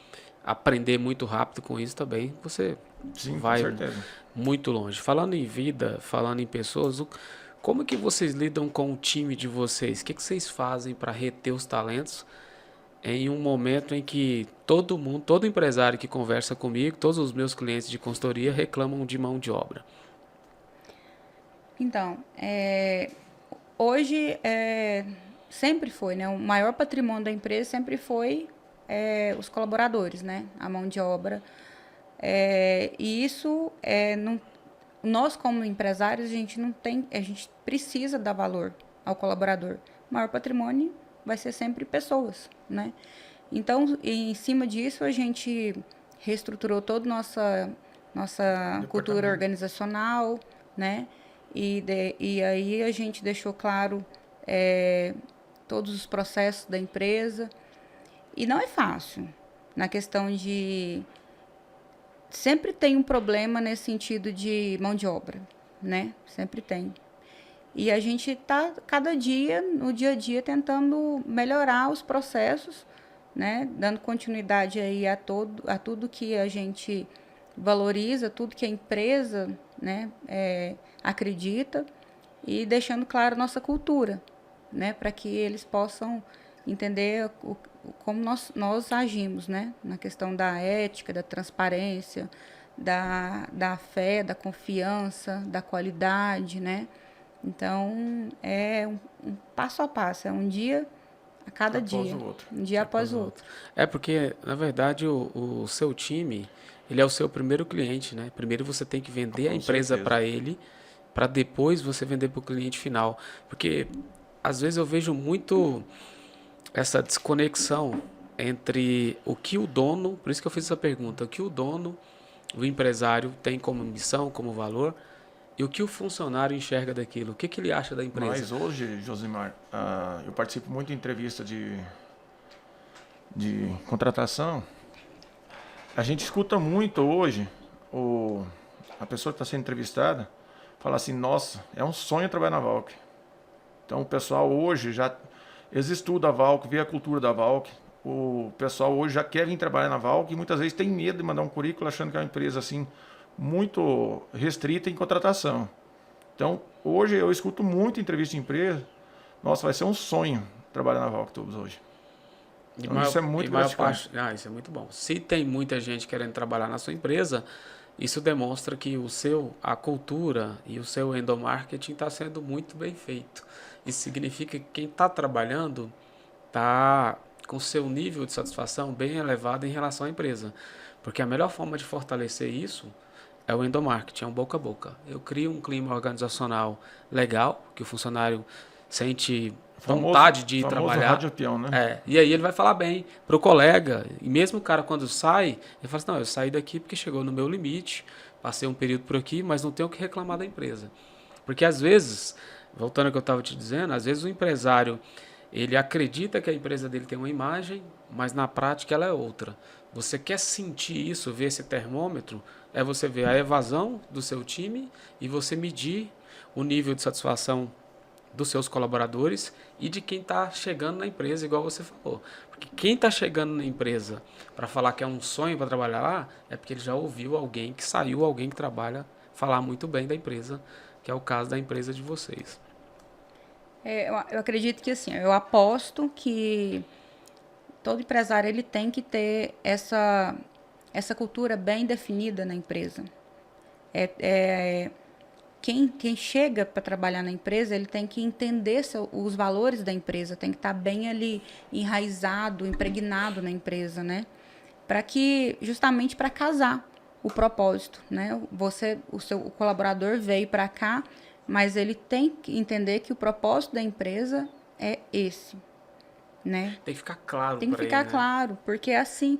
aprender muito rápido com isso também, você Sim, vai com certeza. muito longe. Falando em vida, falando em pessoas, como que vocês lidam com o time de vocês? O que vocês fazem para reter os talentos em um momento em que todo mundo, todo empresário que conversa comigo, todos os meus clientes de consultoria reclamam de mão de obra? Então, hoje sempre foi, né? O maior patrimônio da empresa sempre foi os colaboradores, né? A mão de obra. E isso, nós como empresários, a gente precisa dar valor ao colaborador. O maior patrimônio vai ser sempre pessoas, né? Então, em cima disso, a gente reestruturou toda a nossa cultura organizacional, né? E aí a gente deixou claro todos os processos da empresa. E não é fácil, na questão de... Sempre tem um problema nesse sentido de mão de obra, né? Sempre tem. E a gente está, cada dia, no dia a dia, tentando melhorar os processos, né? Dando continuidade aí a tudo que a gente valoriza, tudo que a empresa, né, acredita, e deixando claro nossa cultura, né? Para que eles possam entender como nós agimos, né? Na questão da ética, da transparência, da fé, da confiança, da qualidade, né? Então, é um passo a passo, é um dia a cada dia, um dia após o outro. É porque, na verdade, o seu time, ele é o seu primeiro cliente, né? Primeiro você tem que vender a empresa para ele, para depois você vender para o cliente final. Porque, às vezes, eu vejo muito essa desconexão entre o que o dono, por isso que eu fiz essa pergunta, o que o dono, o empresário tem como missão, como valor, e o que o funcionário enxerga daquilo? O que ele acha da empresa? Mas hoje, Josimar, eu participo muito de entrevista de contratação. A gente escuta muito hoje a pessoa que está sendo entrevistada falar assim, nossa, é um sonho trabalhar na Valk. Então o pessoal hoje eles estudam a Valk, vê a cultura da Valk. O pessoal hoje já quer vir trabalhar na Valk e muitas vezes tem medo de mandar um currículo achando que é uma empresa assim muito restrita em contratação. Então, hoje eu escuto muito entrevista de empresa. Nossa, vai ser um sonho trabalhar na Valktubes hoje. Então, isso é muito gratificante. Isso é muito bom. Se tem muita gente querendo trabalhar na sua empresa, isso demonstra que a cultura e o seu endomarketing está sendo muito bem feito. Isso significa que quem está trabalhando está com seu nível de satisfação bem elevado em relação à empresa. Porque a melhor forma de fortalecer isso é o endomarketing, é um boca a boca. Eu crio um clima organizacional legal, que o funcionário sente vontade de ir trabalhar. Rádio peão, né? E aí ele vai falar bem para o colega. E mesmo o cara, quando sai, ele fala assim, não, eu saí daqui porque chegou no meu limite, passei um período por aqui, mas não tenho o que reclamar da empresa. Porque às vezes voltando ao que eu estava te dizendo, às vezes o empresário, ele acredita que a empresa dele tem uma imagem, mas na prática ela é outra. Você quer sentir isso, ver esse termômetro, é você ver a evasão do seu time e você medir o nível de satisfação dos seus colaboradores e de quem está chegando na empresa, igual você falou. Porque quem está chegando na empresa para falar que é um sonho para trabalhar lá, é porque ele já ouviu alguém que saiu, alguém que trabalha, falar muito bem da empresa, que é o caso da empresa de vocês. Eu acredito que assim, eu aposto que todo empresário ele tem que ter essa cultura bem definida na empresa. Quem chega para trabalhar na empresa, ele tem que entender os valores da empresa, tem que estar bem ali enraizado, impregnado na empresa, né? Justamente para casar o propósito, né? O colaborador veio para cá, mas ele tem que entender que o propósito da empresa é esse, né? Tem que ficar claro Tem que para ficar ele, né? claro, porque é assim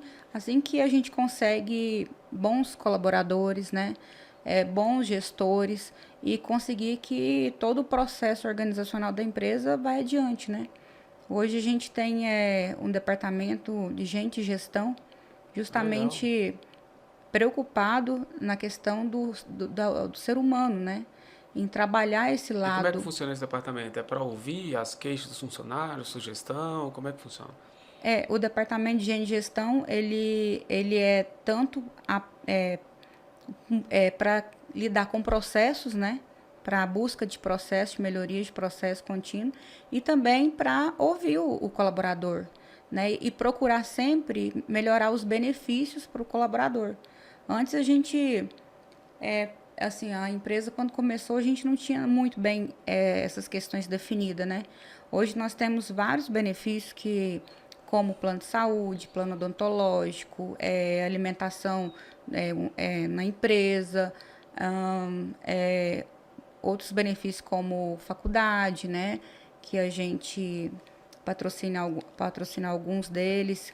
que a gente consegue bons colaboradores, né? Bons gestores e conseguir que todo o processo organizacional da empresa vai adiante, né? Hoje a gente tem um departamento de gente e gestão justamente preocupado na questão do ser humano, né? Em trabalhar esse E como é que lado. funciona esse departamento? É para ouvir as queixas dos funcionários, sugestão? Como é que funciona? O departamento de higiene e gestão, ele é tanto para lidar com processos, né? Para a busca de processos, de melhoria de processo contínuo, e também para ouvir o colaborador, né? E procurar sempre melhorar os benefícios para o colaborador. Antes a gente, assim, a empresa quando começou a gente não tinha muito bem essas questões definidas, né? Hoje nós temos vários benefícios como plano de saúde, plano odontológico, alimentação na empresa, outros benefícios como faculdade, né? Que a gente patrocina alguns deles.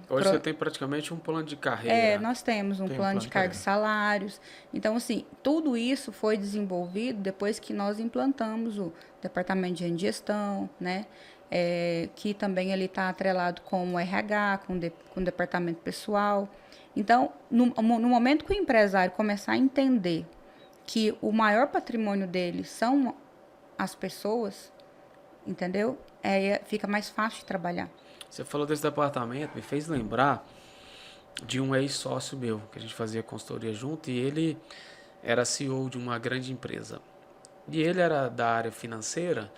Hoje você tem praticamente um plano de carreira. Nós temos um plano de cargos e salários. Então, assim, tudo isso foi desenvolvido depois que nós implantamos o departamento de gestão, né? Que também ele está atrelado com o RH, com o departamento pessoal. Então, no momento que o empresário começar a entender que o maior patrimônio dele são as pessoas, entendeu? Fica mais fácil de trabalhar. Você falou desse departamento, me fez lembrar de um ex-sócio meu, que a gente fazia consultoria junto, e ele era CEO de uma grande empresa. E ele era da área financeira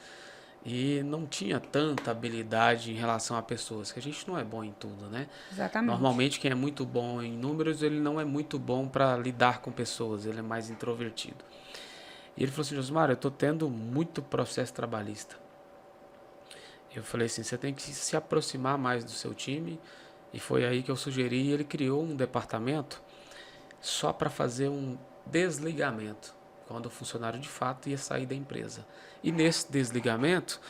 e não tinha tanta habilidade em relação a pessoas, que a gente não é bom em tudo, né? Exatamente. Normalmente quem é muito bom em números, ele não é muito bom para lidar com pessoas, ele é mais introvertido. E ele falou assim: Josmar, eu estou tendo muito processo trabalhista. Eu falei assim, você tem que se aproximar mais do seu time, e foi aí que eu sugeri, ele criou um departamento só para fazer um desligamento, quando o funcionário de fato ia sair da empresa. E nesse desligamento,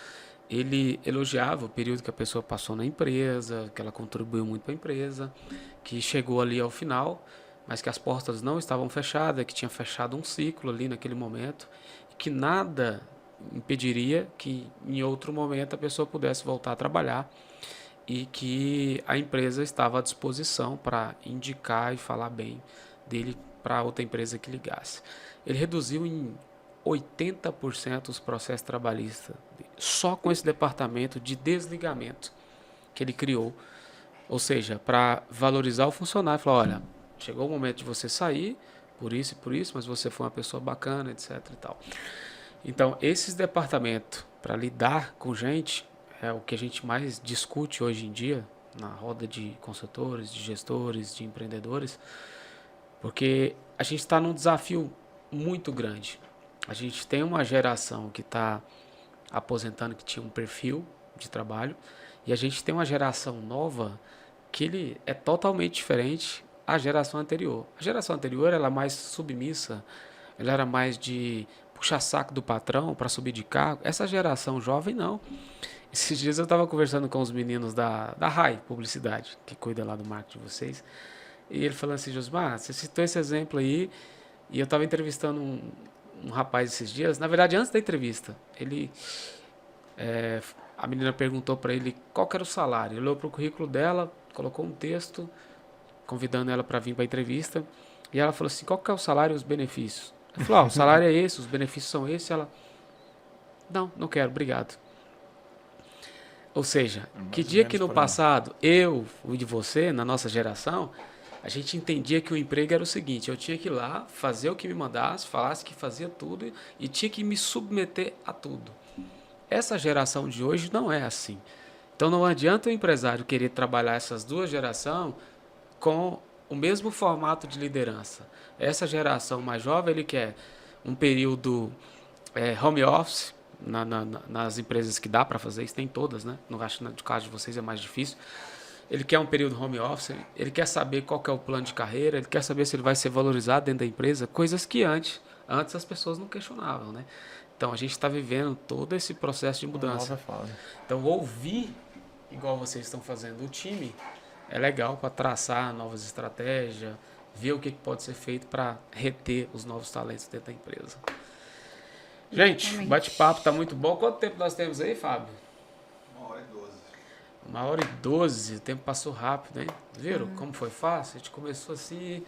ele elogiava o período que a pessoa passou na empresa, que ela contribuiu muito para a empresa, que chegou ali ao final, mas que as portas não estavam fechadas, que tinha fechado um ciclo ali naquele momento, e que nada impediria que em outro momento a pessoa pudesse voltar a trabalhar, e que a empresa estava à disposição para indicar e falar bem dele para outra empresa que ligasse. Ele reduziu em 80% os processos trabalhistas, só com esse departamento de desligamento que ele criou. Ou seja, para valorizar o funcionário, falar, olha, chegou o momento de você sair, por isso e por isso, mas você foi uma pessoa bacana, etc e tal. Então, esses departamentos, para lidar com gente, é o que a gente mais discute hoje em dia, na roda de consultores, de gestores, de empreendedores, porque a gente está num desafio muito grande. A gente tem uma geração que está aposentando, que tinha um perfil de trabalho, e a gente tem uma geração nova que ele é totalmente diferente à geração anterior. A geração anterior ela é mais submissa, ela era mais de puxar saco do patrão para subir de cargo. Essa geração jovem não. Esses dias eu estava conversando com os meninos da RAI Publicidade, que cuida lá do marketing de vocês, e ele falou assim, Josmar, você citou esse exemplo aí, e eu estava entrevistando um rapaz esses dias, na verdade antes da entrevista, a menina perguntou para ele qual que era o salário. Ele olhou para o currículo dela, colocou um texto convidando ela para vir para a entrevista, e ela falou assim, qual que é o salário e os benefícios? Ele falou, o salário é esse, os benefícios são esses. Ela, não quero, obrigado. Ou seja, que dia que no passado, eu e de você, na nossa geração, a gente entendia que o emprego era o seguinte, eu tinha que ir lá, fazer o que me mandasse, falasse que fazia tudo e tinha que me submeter a tudo. Essa geração de hoje não é assim. Então não adianta o empresário querer trabalhar essas duas gerações com o mesmo formato de liderança. Essa geração mais jovem, ele quer um período home office, nas empresas que dá para fazer isso, tem todas, né? Não acho que no caso de vocês é mais difícil. Ele quer um período home office, ele quer saber qual que é o plano de carreira, ele quer saber se ele vai ser valorizado dentro da empresa, coisas que antes as pessoas não questionavam, né? Então a gente está vivendo todo esse processo de mudança. Então ouvir, igual vocês estão fazendo o time, é legal para traçar novas estratégias, ver o que pode ser feito para reter os novos talentos dentro da empresa. Gente, o bate-papo está muito bom. Quanto tempo nós temos aí, Fábio? 1h12. 1h12. O tempo passou rápido, hein? Viram como foi fácil? A gente começou assim,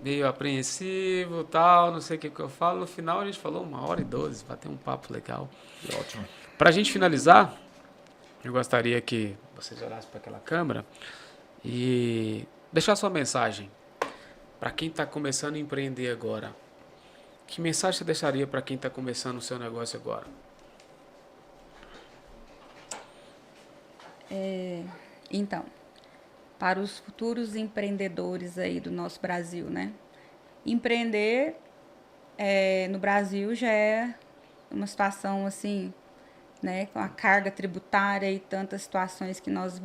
meio apreensivo, tal, não sei o que eu falo. No final a gente falou 1h12, vai ter um papo legal. Ótimo. Para a gente finalizar, eu gostaria que vocês olhassem para aquela câmera e deixar sua mensagem para quem está começando a empreender agora. Que mensagem você deixaria para quem está começando o seu negócio agora? Então, para os futuros empreendedores aí do nosso Brasil, né? Empreender no Brasil já é uma situação assim, né? Com a carga tributária e tantas situações que nós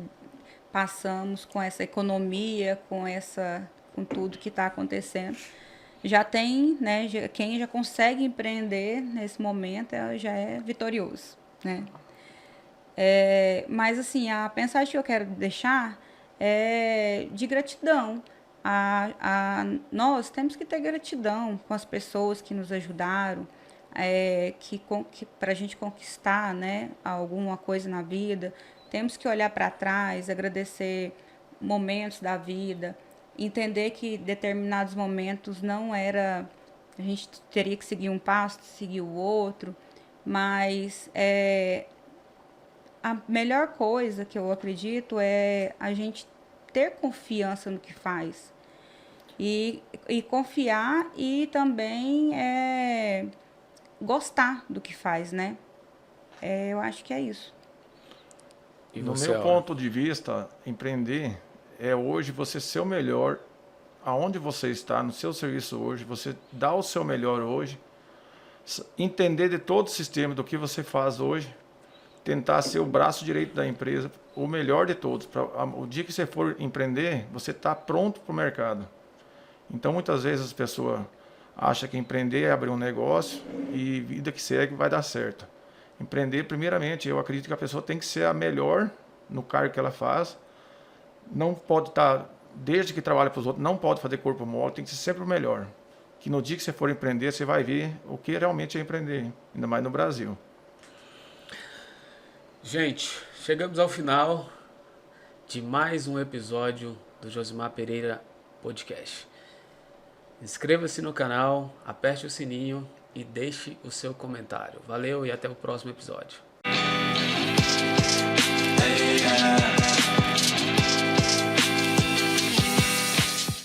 passamos com essa economia, com tudo que está acontecendo. Já tem, né? Quem já consegue empreender nesse momento já é vitorioso, né? Mas assim, a mensagem que eu quero deixar é de gratidão. Nós temos que ter gratidão com as pessoas que nos ajudaram, que para a gente conquistar, né, alguma coisa na vida, temos que olhar para trás, agradecer momentos da vida, entender que determinados momentos não era, a gente teria que seguir um passo, seguir o outro, mas a melhor coisa que eu acredito é a gente ter confiança no que faz e confiar e também gostar do que faz, né? Eu acho que é isso. E no você, meu ponto de vista, empreender é hoje você ser o melhor aonde você está, no seu serviço hoje, você dá o seu melhor hoje, entender de todo o sistema do que você faz hoje, tentar ser o braço direito da empresa, o melhor de todos. O dia que você for empreender, você está pronto para o mercado. Então, muitas vezes as pessoas acham que empreender é abrir um negócio e vida que segue vai dar certo. Empreender, primeiramente, eu acredito que a pessoa tem que ser a melhor no cargo que ela faz. Não pode estar, desde que trabalha para os outros, não pode fazer corpo mole, tem que ser sempre o melhor. Que no dia que você for empreender, você vai ver o que realmente é empreender, ainda mais no Brasil. Gente, chegamos ao final de mais um episódio do Josimar Pereira Podcast. Inscreva-se no canal, aperte o sininho e deixe o seu comentário. Valeu e até o próximo episódio.